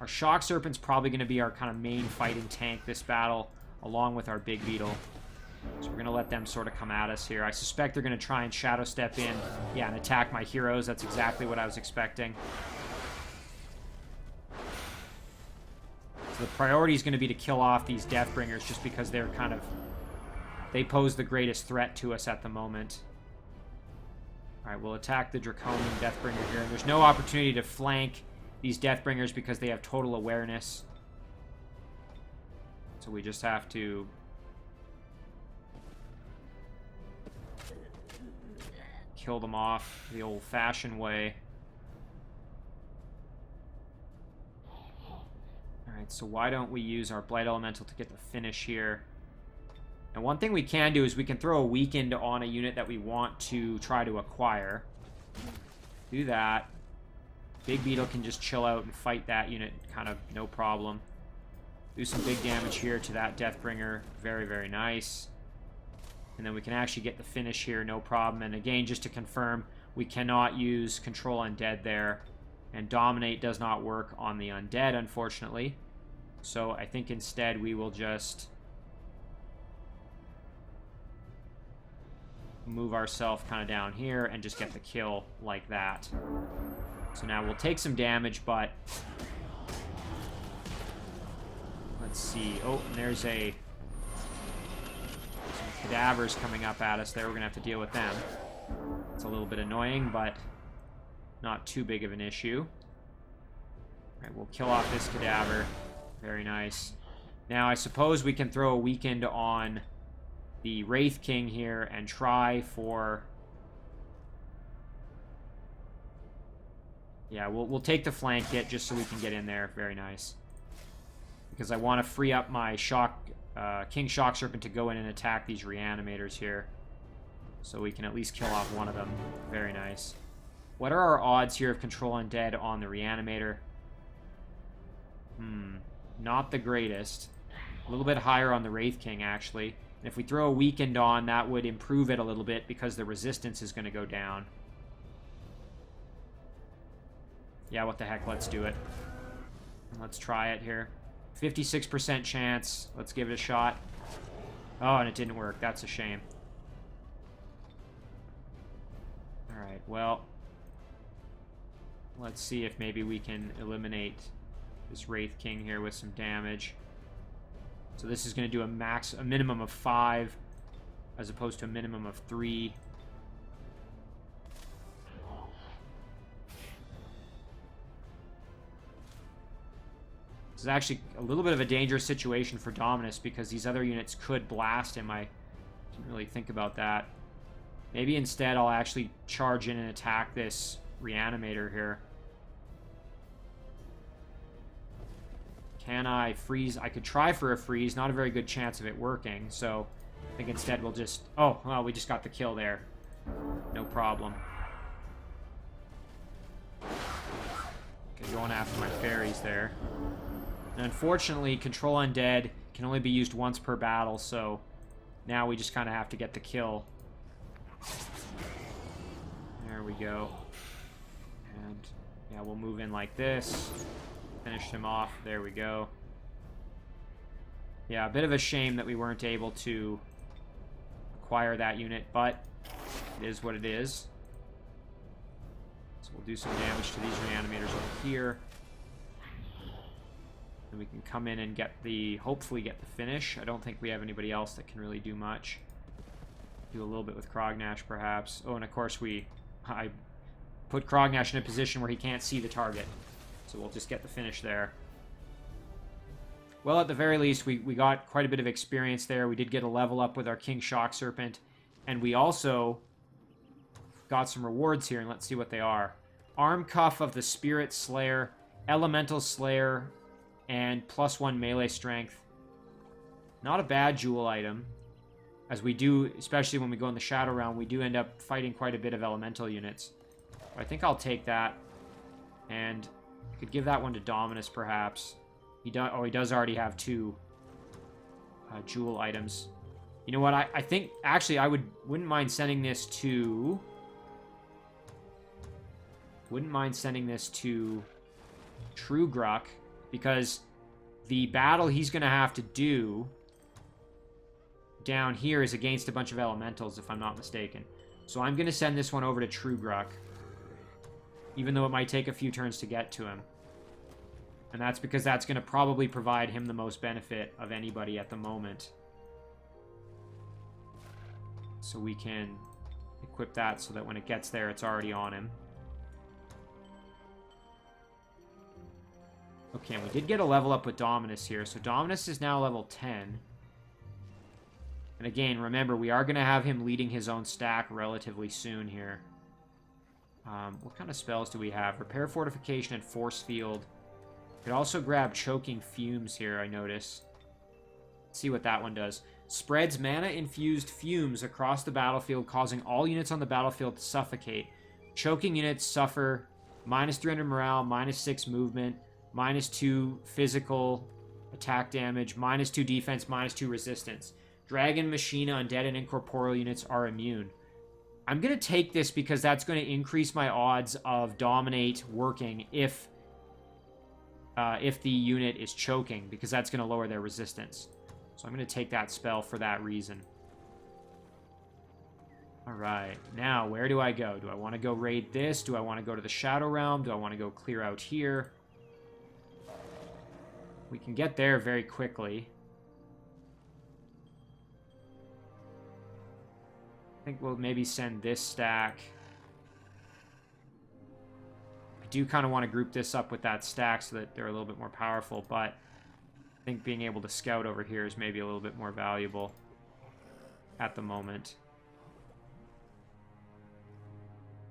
Our Shock Serpent's probably going to be our kind of main fighting tank this battle, along with our Big Beetle. So we're going to let them sort of come at us here. I suspect they're going to try and Shadow Step in, yeah, and attack my heroes. That's exactly what I was expecting. So the priority is going to be to kill off these Deathbringers just because they're kind of... they pose the greatest threat to us at the moment. Alright, we'll attack the Draconian Deathbringer here. And there's no opportunity to flank these Deathbringers because they have total awareness. So we just have to... kill them off the old-fashioned way. Alright, so why don't we use our Blight Elemental to get the finish here? And one thing we can do is we can throw a Weakened on a unit that we want to try to acquire. Do that. Big Beetle can just chill out and fight that unit, kind of no problem. Do some big damage here to that Deathbringer. Very, very nice. And then we can actually get the finish here, no problem. And again, just to confirm, we cannot use Control Undead there. And Dominate does not work on the Undead, unfortunately. So I think instead we will just move ourselves kind of down here and just get the kill like that. So now we'll take some damage, but... let's see. Oh, and there's some cadavers coming up at us there. We're going to have to deal with them. It's a little bit annoying, but not too big of an issue. Alright, we'll kill off this cadaver. Very nice. Now, I suppose we can throw a Weakened on the Wraith King here and try for... yeah, we'll take the flank hit just so we can get in there. Very nice. Because I want to free up my King Shock Serpent to go in and attack these Reanimators here. So we can at least kill off one of them. Very nice. What are our odds here of Control Undead on the Reanimator? Not the greatest. A little bit higher on the Wraith King, actually. And if we throw a Weakened on, that would improve it a little bit because the resistance is going to go down. Yeah, what the heck, let's do it. Let's try it here. 56% chance. Let's give it a shot. Oh, and it didn't work. That's a shame. Alright, well... let's see if maybe we can eliminate this Wraith King here with some damage. So this is going to do a minimum of 5 as opposed to a minimum of 3. This is actually a little bit of a dangerous situation for Dominus because these other units could blast him. I didn't really think about that. Maybe instead I'll actually charge in and attack this Reanimator here. Can I freeze? I could try for a freeze. Not a very good chance of it working. So I think instead we'll just... oh, well, we just got the kill there. No problem. Okay, going after my fairies there. And unfortunately, Control Undead can only be used once per battle, so now we just kind of have to get the kill. There we go. And yeah, we'll move in like this. Finish him off. There we go. Yeah, a bit of a shame that we weren't able to acquire that unit, but it is what it is. So we'll do some damage to these Reanimators over here. And we can come in and hopefully get the finish. I don't think we have anybody else that can really do much. Do a little bit with Crognash, perhaps. Oh, and of course I put Crognash in a position where he can't see the target. So we'll just get the finish there. Well, at the very least, we got quite a bit of experience there. We did get a level up with our King Shock Serpent. And we also got some rewards here, and let's see what they are. Arm Cuff of the Spirit Slayer, Elemental Slayer, and +1 melee strength. Not a bad jewel item. As we do, especially when we go in the Shadow Realm, we do end up fighting quite a bit of elemental units. I think I'll take that. And could give that one to Dominus, perhaps. He does already have 2 jewel items. You know what? I think, actually, wouldn't mind sending this to... Wouldn't mind sending this to Trugruk, because the battle he's going to have to do down here is against a bunch of elementals, if I'm not mistaken. So I'm going to send this one over to Trugruk, even though it might take a few turns to get to him. And that's because that's going to probably provide him the most benefit of anybody at the moment. So we can equip that so that when it gets there, it's already on him. Okay, and we did get a level up with Dominus here. So Dominus is now level 10. And again, remember, we are going to have him leading his own stack relatively soon here. What kind of spells do we have? Repair Fortification and Force Field. Could also grab Choking Fumes here, I notice. Let's see what that one does. Spreads mana-infused fumes across the battlefield, causing all units on the battlefield to suffocate. Choking units suffer -300 morale, -6 movement, -2 physical attack damage, -2 defense, -2 resistance. Dragon, Machina, Undead, and Incorporeal units are immune. I'm going to take this because that's going to increase my odds of Dominate working if the unit is choking, because that's going to lower their resistance. So I'm going to take that spell for that reason. Alright, now where do I go? Do I want to go raid this? Do I want to go to the Shadow Realm? Do I want to go clear out here? We can get there very quickly. I think we'll maybe send this stack. I do kind of want to group this up with that stack so that they're a little bit more powerful, but I think being able to scout over here is maybe a little bit more valuable at the moment.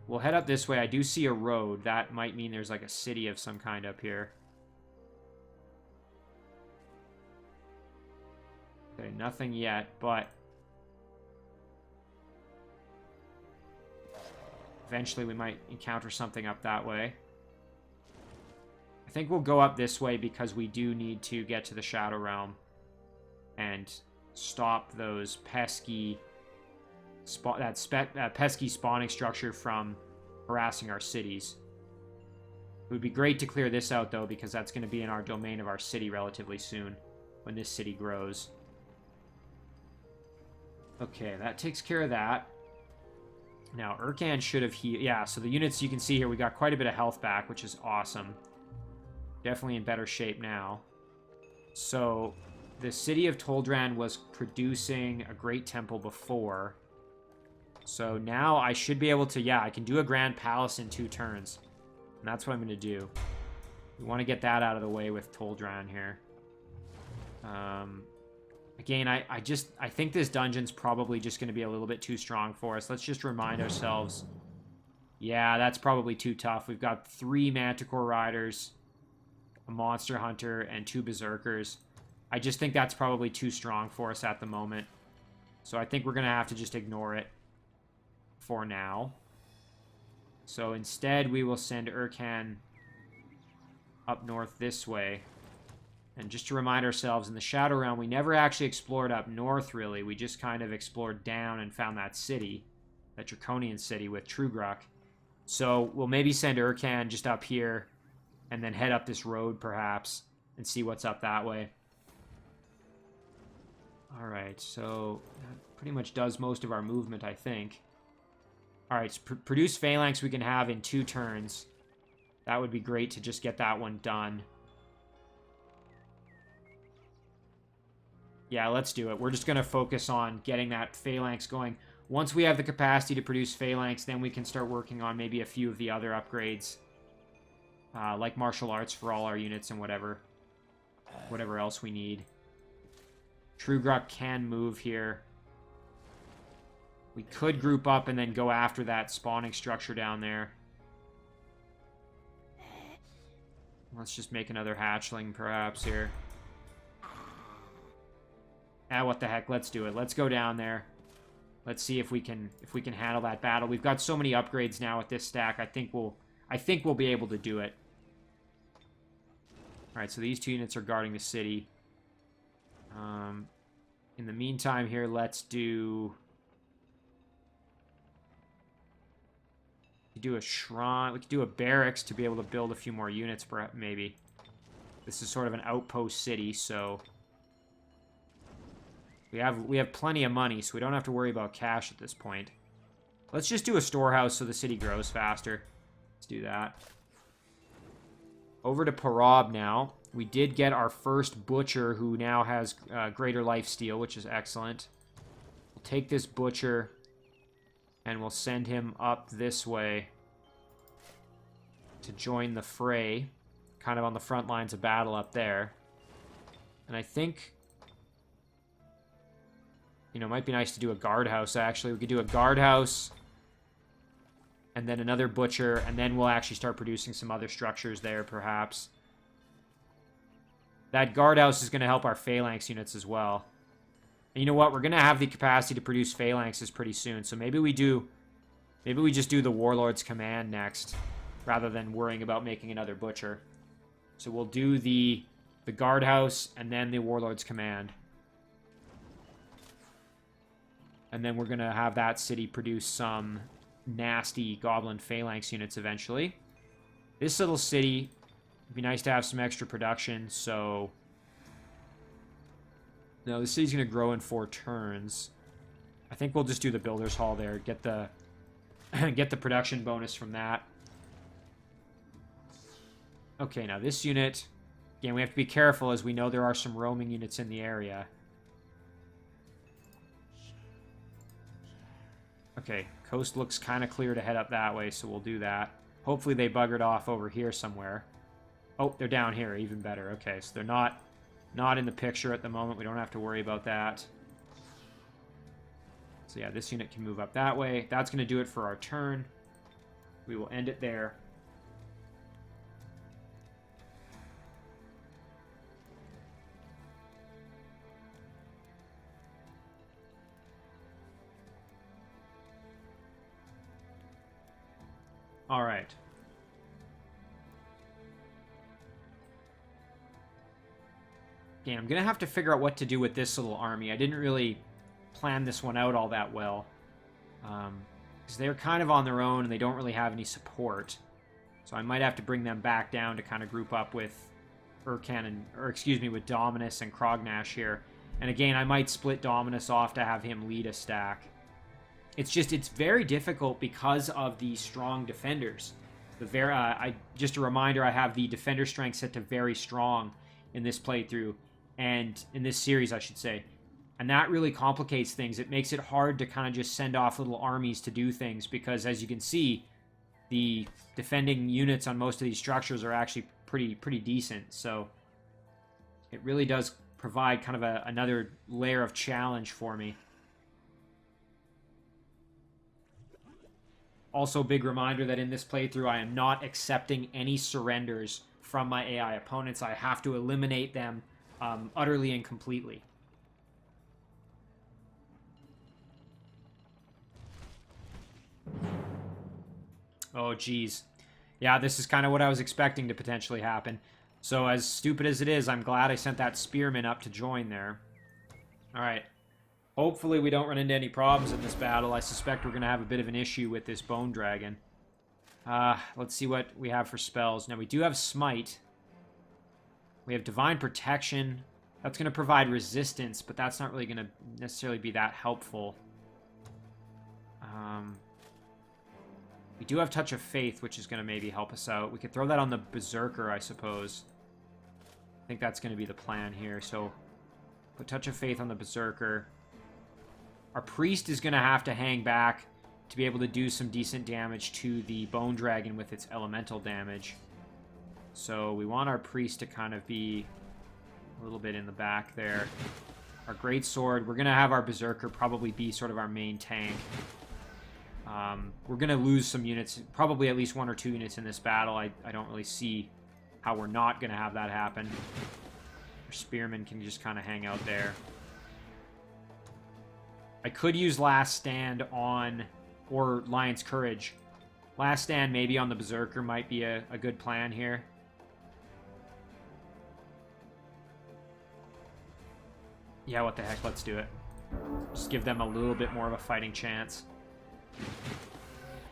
We'll head up this way. I do see a road. That might mean there's like a city of some kind up here. Okay, nothing yet, but eventually we might encounter something up that way. I think we'll go up this way because we do need to get to the Shadow Realm and stop those pesky pesky spawning structure from harassing our cities. It would be great to clear this out, though, because that's going to be in our domain of our city relatively soon when this city grows. Okay, that takes care of that. Now, Urkan should have healed. Yeah, so the units you can see here, we got quite a bit of health back, which is awesome. Definitely in better shape now. So, the city of Toldran was producing a great temple before. So now I should be able to, yeah, I can do a Grand Palace in 2 turns. And that's what I'm going to do. We want to get that out of the way with Toldran here. Again, I think this dungeon's probably just going to be a little bit too strong for us. Let's just remind ourselves. Yeah, that's probably too tough. We've got 3 Manticore Riders, a Monster Hunter, and 2 Berserkers. I just think that's probably too strong for us at the moment. So I think we're going to have to just ignore it for now. So instead, we will send Urkan up north this way. And just to remind ourselves, in the Shadow Realm, we never actually explored up north, really. We just kind of explored down and found that city, that Draconian city with Trugruk. So we'll maybe send Urkan just up here and then head up this road, perhaps, and see what's up that way. Alright, so that pretty much does most of our movement, I think. Alright, so produce Phalanx we can have in 2 turns. That would be great to just get that one done. Yeah, let's do it. We're just going to focus on getting that phalanx going. Once we have the capacity to produce phalanx, then we can start working on maybe a few of the other upgrades. Like martial arts for all our units and whatever else we need. Trugruk can move here. We could group up and then go after that spawning structure down there. Let's just make another hatchling, perhaps, here. Ah, what the heck? Let's do it. Let's go down there. Let's see if we can handle that battle. We've got so many upgrades now with this stack. I think we'll be able to do it. All right, so these 2 units are guarding the city. In the meantime, here, let's do a shrine. We could do a barracks to be able to build a few more units, perhaps, maybe. This is sort of an outpost city, so we have plenty of money, so we don't have to worry about cash at this point. Let's just do a storehouse so the city grows faster. Let's do that. Over to Parab now. We did get our first butcher, who now has greater lifesteal, which is excellent. We'll take this butcher and we'll send him up this way to join the fray, kind of on the front lines of battle up there. And I think, you know, it might be nice to do a guardhouse, actually. We could do a guardhouse and then another butcher, and then we'll actually start producing some other structures there, perhaps. That guardhouse is going to help our phalanx units as well. And you know what? We're going to have the capacity to produce phalanxes pretty soon, so maybe we just do the Warlord's Command next, rather than worrying about making another butcher. So we'll do the guardhouse and then the Warlord's Command. And then we're going to have that city produce some nasty goblin phalanx units eventually. This little city, it'd be nice to have some extra production, so... No, the city's going to grow in 4 turns. I think we'll just do the Builder's Hall there, get the production bonus from that. Okay, now this unit... Again, we have to be careful, as we know there are some roaming units in the area. Okay, coast looks kind of clear to head up that way, so we'll do that. Hopefully they buggered off over here somewhere. Oh, they're down here, even better. Okay, so they're not in the picture at the moment. We don't have to worry about that. So yeah, this unit can move up that way. That's going to do it for our turn. We will end it there. All right. Okay, I'm going to have to figure out what to do with this little army. I didn't really plan this one out all that well. Because they're kind of on their own and they don't really have any support. So I might have to bring them back down to kind of group up with with Dominus and Crognash here. And again, I might split Dominus off to have him lead a stack. It's very difficult because of the strong defenders. Just a reminder, I have the defender strength set to very strong in this playthrough, and in this series, I should say. And that really complicates things. It makes it hard to kind of just send off little armies to do things, because as you can see, the defending units on most of these structures are actually pretty decent. So it really does provide kind of another layer of challenge for me. Also, big reminder that in this playthrough, I am not accepting any surrenders from my AI opponents. I have to eliminate them utterly and completely. Oh, geez. Yeah, this is kind of what I was expecting to potentially happen. So, as stupid as it is, I'm glad I sent that spearman up to join there. Alright. Hopefully we don't run into any problems in this battle. I suspect we're going to have a bit of an issue with this bone dragon. Let's see what we have for spells. Now, we do have Smite. We have Divine Protection. That's going to provide resistance, but that's not really going to necessarily be that helpful. We do have Touch of Faith, which is going to maybe help us out. We could throw that on the Berserker, I suppose. I think that's going to be the plan here. So Put Touch of Faith on the Berserker. Our Priest is going to have to hang back to be able to do some decent damage to the Bone Dragon with its elemental damage. So we want our Priest to kind of be a little bit in the back there. Our Greatsword, we're going to have our Berserker probably be sort of our main tank. We're going to lose some units, probably at least 1 or 2 units in this battle. I don't really see how we're not going to have that happen. Our Spearman can just kind of hang out there. I could use Last Stand on, or Lion's Courage. Last Stand maybe on the Berserker might be a good plan here. Yeah, what the heck, let's do it. Just give them a little bit more of a fighting chance.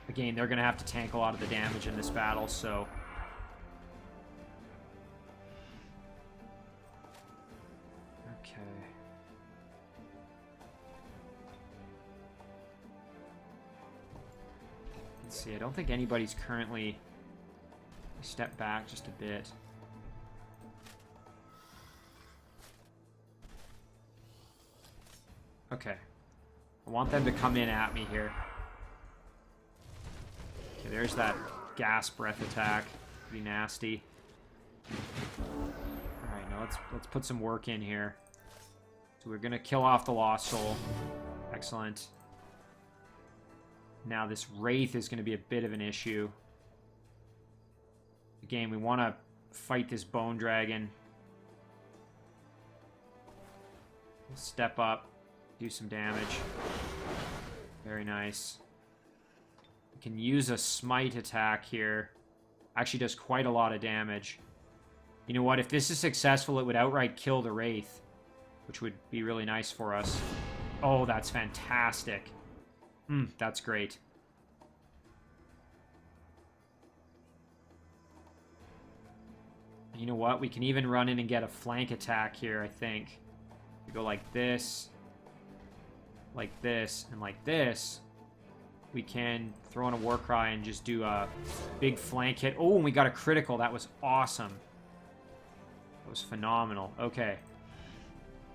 Again, they're going to have to tank a lot of the damage in this battle, so... Okay. Let's see, I don't think anybody's currently... Step back just a bit. Okay. I want them to come in at me here. Okay, there's that gas breath attack. Pretty nasty. Alright, now let's put some work in here. So we're gonna kill off the Lost Soul. Excellent. Now this Wraith is gonna be a bit of an issue. Again, we want to fight this Bone Dragon. We'll step up. Do some damage. Very nice. We can use a smite attack here. Actually does quite a lot of damage. You know what? If this is successful, it would outright kill the Wraith, which would be really nice for us. Oh, that's fantastic. That's great. You know what? We can even run in and get a flank attack here, I think. We go like this, and like this. We can throw in a Warcry and just do a big flank hit. Oh, and we got a critical. That was awesome. That was phenomenal. Okay.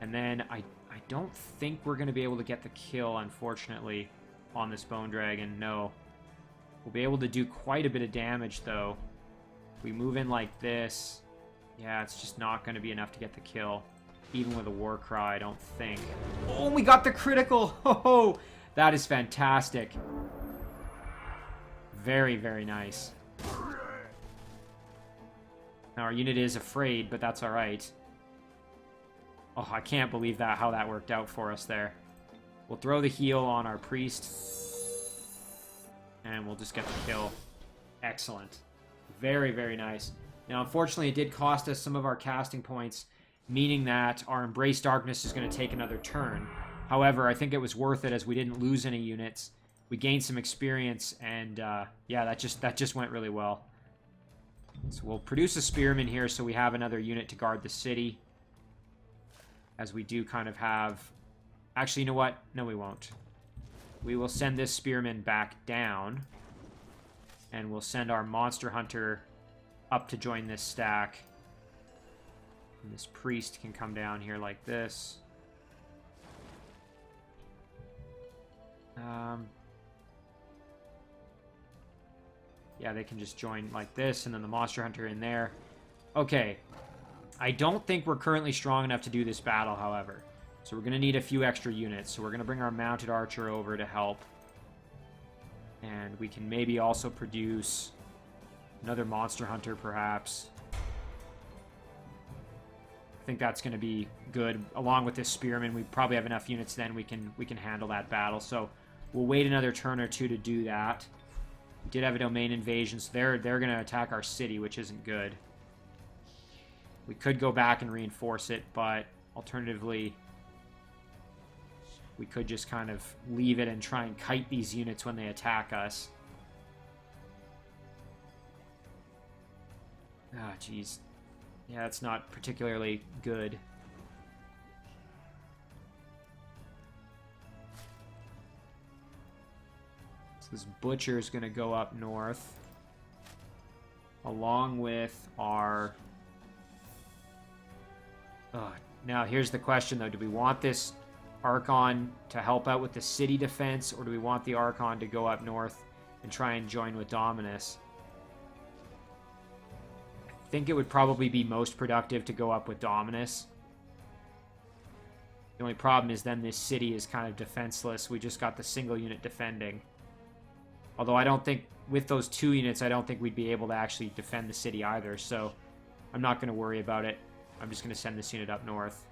And then I don't think we're going to be able to get the kill, unfortunately, on this Bone Dragon. No. We'll be able to do quite a bit of damage, though. We move in like this. Yeah, it's just not going to be enough to get the kill. Even with a Warcry, I don't think. Oh, we got the critical! Oh, that is fantastic. Very, very nice. Now, our unit is afraid, but that's alright. Oh, I can't believe how that worked out for us there. We'll throw the heal on our Priest. And we'll just get the kill. Excellent. Very, very nice. Now, unfortunately, it did cost us some of our casting points, meaning that our Embrace Darkness is going to take another turn. However, I think it was worth it as we didn't lose any units. We gained some experience, and yeah, that just went really well. So we'll produce a Spearman here so we have another unit to guard the city. As we do kind of have... Actually, you know what? No, we won't. We will send this Spearman back down. And we'll send our Monster Hunter up to join this stack. And this Priest can come down here like this. Yeah, they can just join like this, and then the Monster Hunter in there. Okay. I don't think we're currently strong enough to do this battle, however. So we're going to need a few extra units. So we're going to bring our Mounted Archer over to help. And we can maybe also produce another Monster Hunter, perhaps. I think that's going to be good. Along with this Spearman, we probably have enough units then we can handle that battle. So we'll wait another turn or two to do that. We did have a domain invasion, so they're going to attack our city, which isn't good. We could go back and reinforce it, but alternatively, we could just kind of leave it and try and kite these units when they attack us. Ah, jeez. Yeah, it's not particularly good. So this Butcher is going to go up north. Along with our... Oh, Now, here's the question, though. Do we want this Archon to help out with the city defense, or do we want the Archon to go up north and try and join with Dominus? I think it would probably be most productive to go up with Dominus. The only problem is then this city is kind of defenseless. We just got the single unit defending. Although I don't think, with those 2 units, I don't think we'd be able to actually defend the city either, so I'm not going to worry about it. I'm just going to send this unit up north.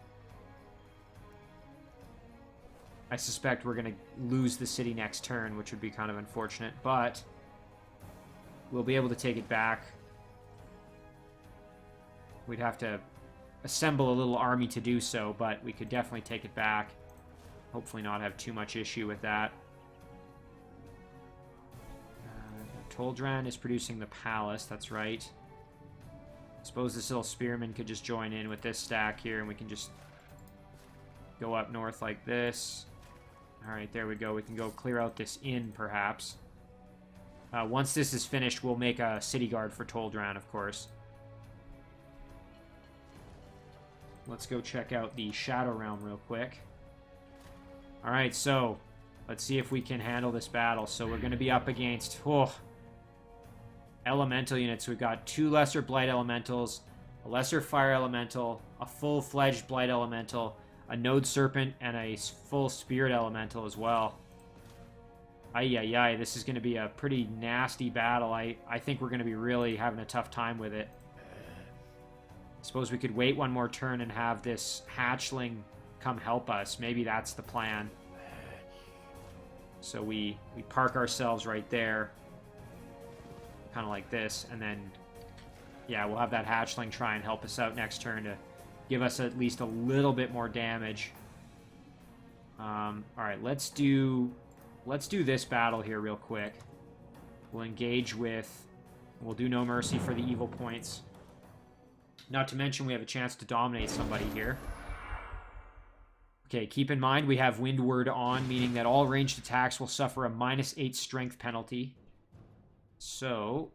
I suspect we're going to lose the city next turn, which would be kind of unfortunate, but we'll be able to take it back. We'd have to assemble a little army to do so, but we could definitely take it back. Hopefully not have too much issue with that. Toldran is producing the palace, that's right. I suppose this little spearman could just join in with this stack here, and we can just go up north like this. Alright, there we go. We can go clear out this inn, perhaps. Once this is finished, we'll make a city guard for Toldran, of course. Let's go check out the Shadow Realm real quick. Alright, so let's see if we can handle this battle. So we're going to be up against... elemental units. We've got 2 lesser Blight Elementals, a lesser Fire Elemental, a full-fledged Blight Elemental, a Node Serpent, and a full Spirit Elemental as well. Ay, this is going to be a pretty nasty battle. I think we're going to be really having a tough time with it. I suppose we could wait one more turn and have this hatchling come help us. Maybe that's the plan. So we park ourselves right there. Kind of like this, and then, yeah, we'll have that hatchling try and help us out next turn to give us at least a little bit more damage. Alright, let's do this battle here real quick. We'll engage with... We'll do no mercy for the evil points. Not to mention we have a chance to dominate somebody here. Okay, keep in mind we have Windward on, meaning that all ranged attacks will suffer a -8 strength penalty. So,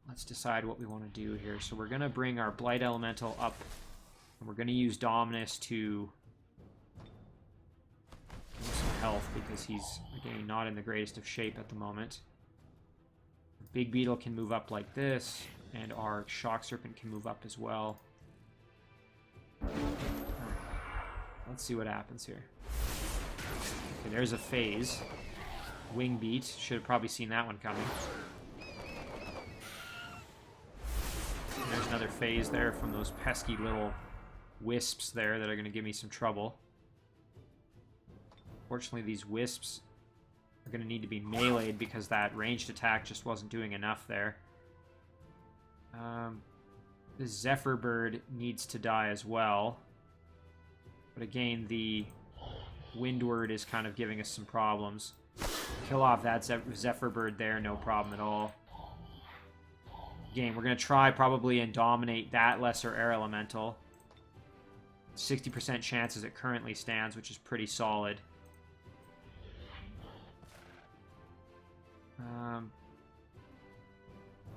let's decide what we want to do here. So we're going to bring our Blight Elemental up, and we're going to use Dominus to give him some health, because he's, again, not in the greatest of shape at the moment. Big Beetle can move up like this, and our Shock Serpent can move up as well. Let's see what happens here. Okay, there's a phase. Wing Beat. Should have probably seen that one coming. There's another phase there from those pesky little wisps there that are going to give me some trouble. Fortunately, these wisps are going to need to be meleeed because that ranged attack just wasn't doing enough there. The Zephyr Bird needs to die as well. But again, the Windward is kind of giving us some problems. Kill off that Zephyr Bird there, no problem at all. Again, we're going to try probably and dominate that lesser air elemental. 60% chance as it currently stands, which is pretty solid.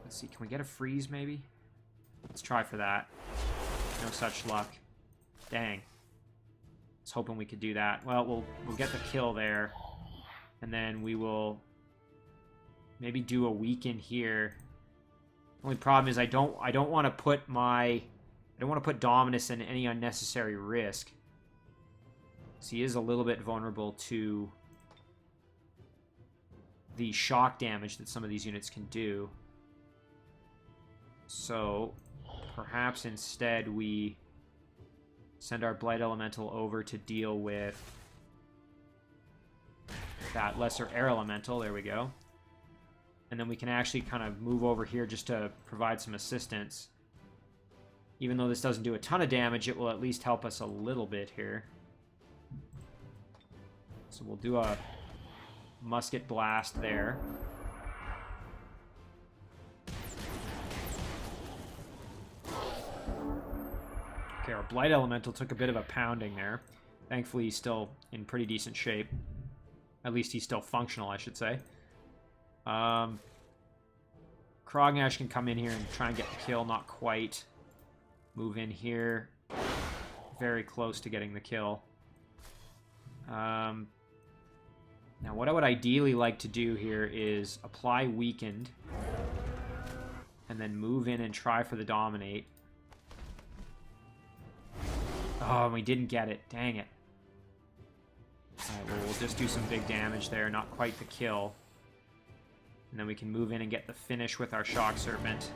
Let's see, can we get a freeze maybe? Let's try for that. No such luck. Dang. I was hoping we could do that. Well, we'll get the kill there. And then we will maybe do a weaken here. Only problem is I don't want to put Dominus in any unnecessary risk. So he is a little bit vulnerable to the shock damage that some of these units can do. So perhaps instead we send our Blight Elemental over to deal with that lesser air elemental. There we go. And then we can actually kind of move over here just to provide some assistance. Even though this doesn't do a ton of damage, it will at least help us a little bit here. So we'll do a musket blast there. Okay, our Blight Elemental took a bit of a pounding there. Thankfully, he's still in pretty decent shape. At least he's still functional, I should say. Crognash can come in here and try and get the kill. Not quite. Move in here. very close to getting the kill. Now, what I would ideally like to do here is apply Weakened, and then move in and try for the Dominate. Oh, and we didn't get it. Dang it. Alright, well, we'll just do some big damage there. Not quite the kill. And then we can move in and get the finish with our Shock Serpent.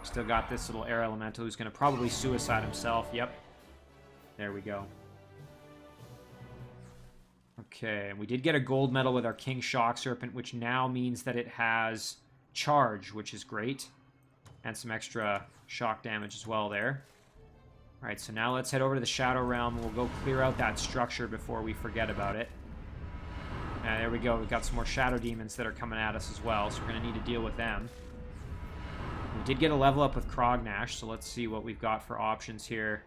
Still got this little air elemental who's going to probably suicide himself. Yep. There we go. Okay, and we did get a gold medal with our King Shock Serpent, which now means that it has charge, which is great. And some extra shock damage as well there. Alright, so now let's head over to the Shadow Realm. We'll go clear out that structure before we forget about it. And there we go. We've got some more Shadow Demons that are coming at us as well, so we're going to need to deal with them. We did get a level up with Crognash, so let's see what we've got for options here.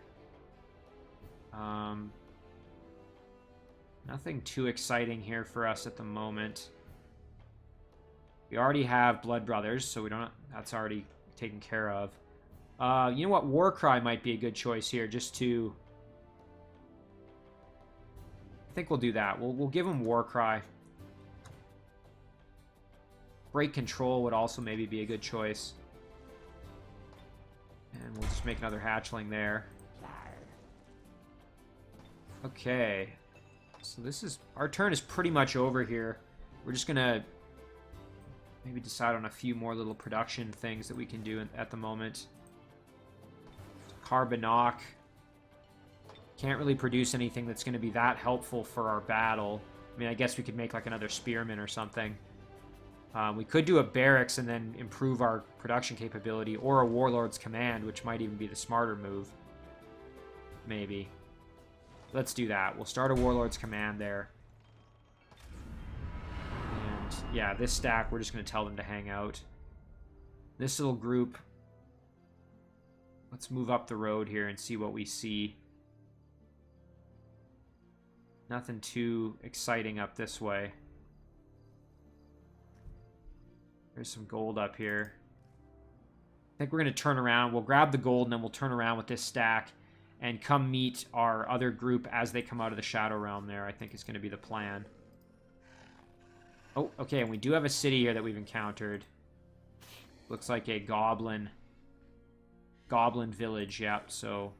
Nothing too exciting here for us at the moment. We already have Blood Brothers, so we don't. That's already taken care of. You know what? Warcry might be a good choice here, just to... I think we'll do that. We'll give him Warcry. Break Control would also maybe be a good choice. And we'll just make another hatchling there. Okay. So this is... Our turn is pretty much over here. We're just going to maybe decide on a few more little production things that we can do at the moment. Carbanock. Can't really produce anything that's going to be that helpful for our battle. I mean, I guess we could make like another Spearman or something. We could do a Barracks and then improve our production capability, or a Warlord's Command, which might even be the smarter move. Maybe. Let's do that. We'll start a Warlord's Command there. And yeah, this stack, we're just going to tell them to hang out. This little group... Let's move up the road here and see what we see. Nothing too exciting up this way. There's some gold up here. I think we're going to turn around. We'll grab the gold and then we'll turn around with this stack and come meet our other group as they come out of the Shadow Realm there, I think is going to be the plan. Oh, okay, and we do have a city here that we've encountered. Looks like a goblin village, yep, so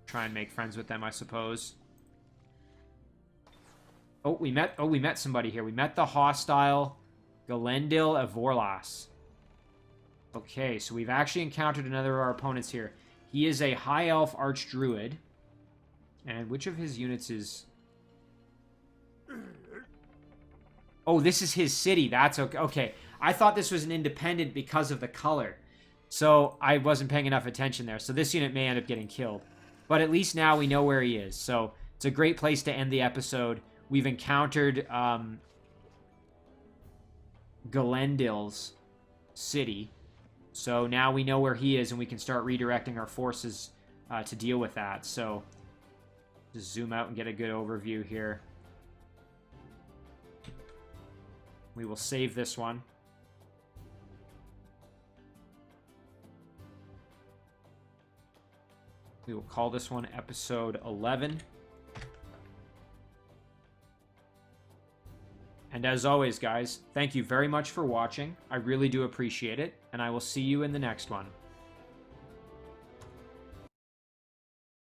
try and make friends with them, I suppose. Oh, we met somebody here. We met the hostile Galendil of Vorlas. Okay, so we've actually encountered another of our opponents here. He is a High Elf Archdruid. And which of his units is... Oh, this is his city. That's okay. Okay, I thought this was an independent because of the color. So I wasn't paying enough attention there. So this unit may end up getting killed. But at least now we know where he is. So it's a great place to end the episode. We've encountered Galendil's city. So now we know where he is and we can start redirecting our forces to deal with that. So just zoom out and get a good overview here. We will save this one. We will call this one episode 11. And as always, guys, thank you very much for watching. I really do appreciate it, and I will see you in the next one.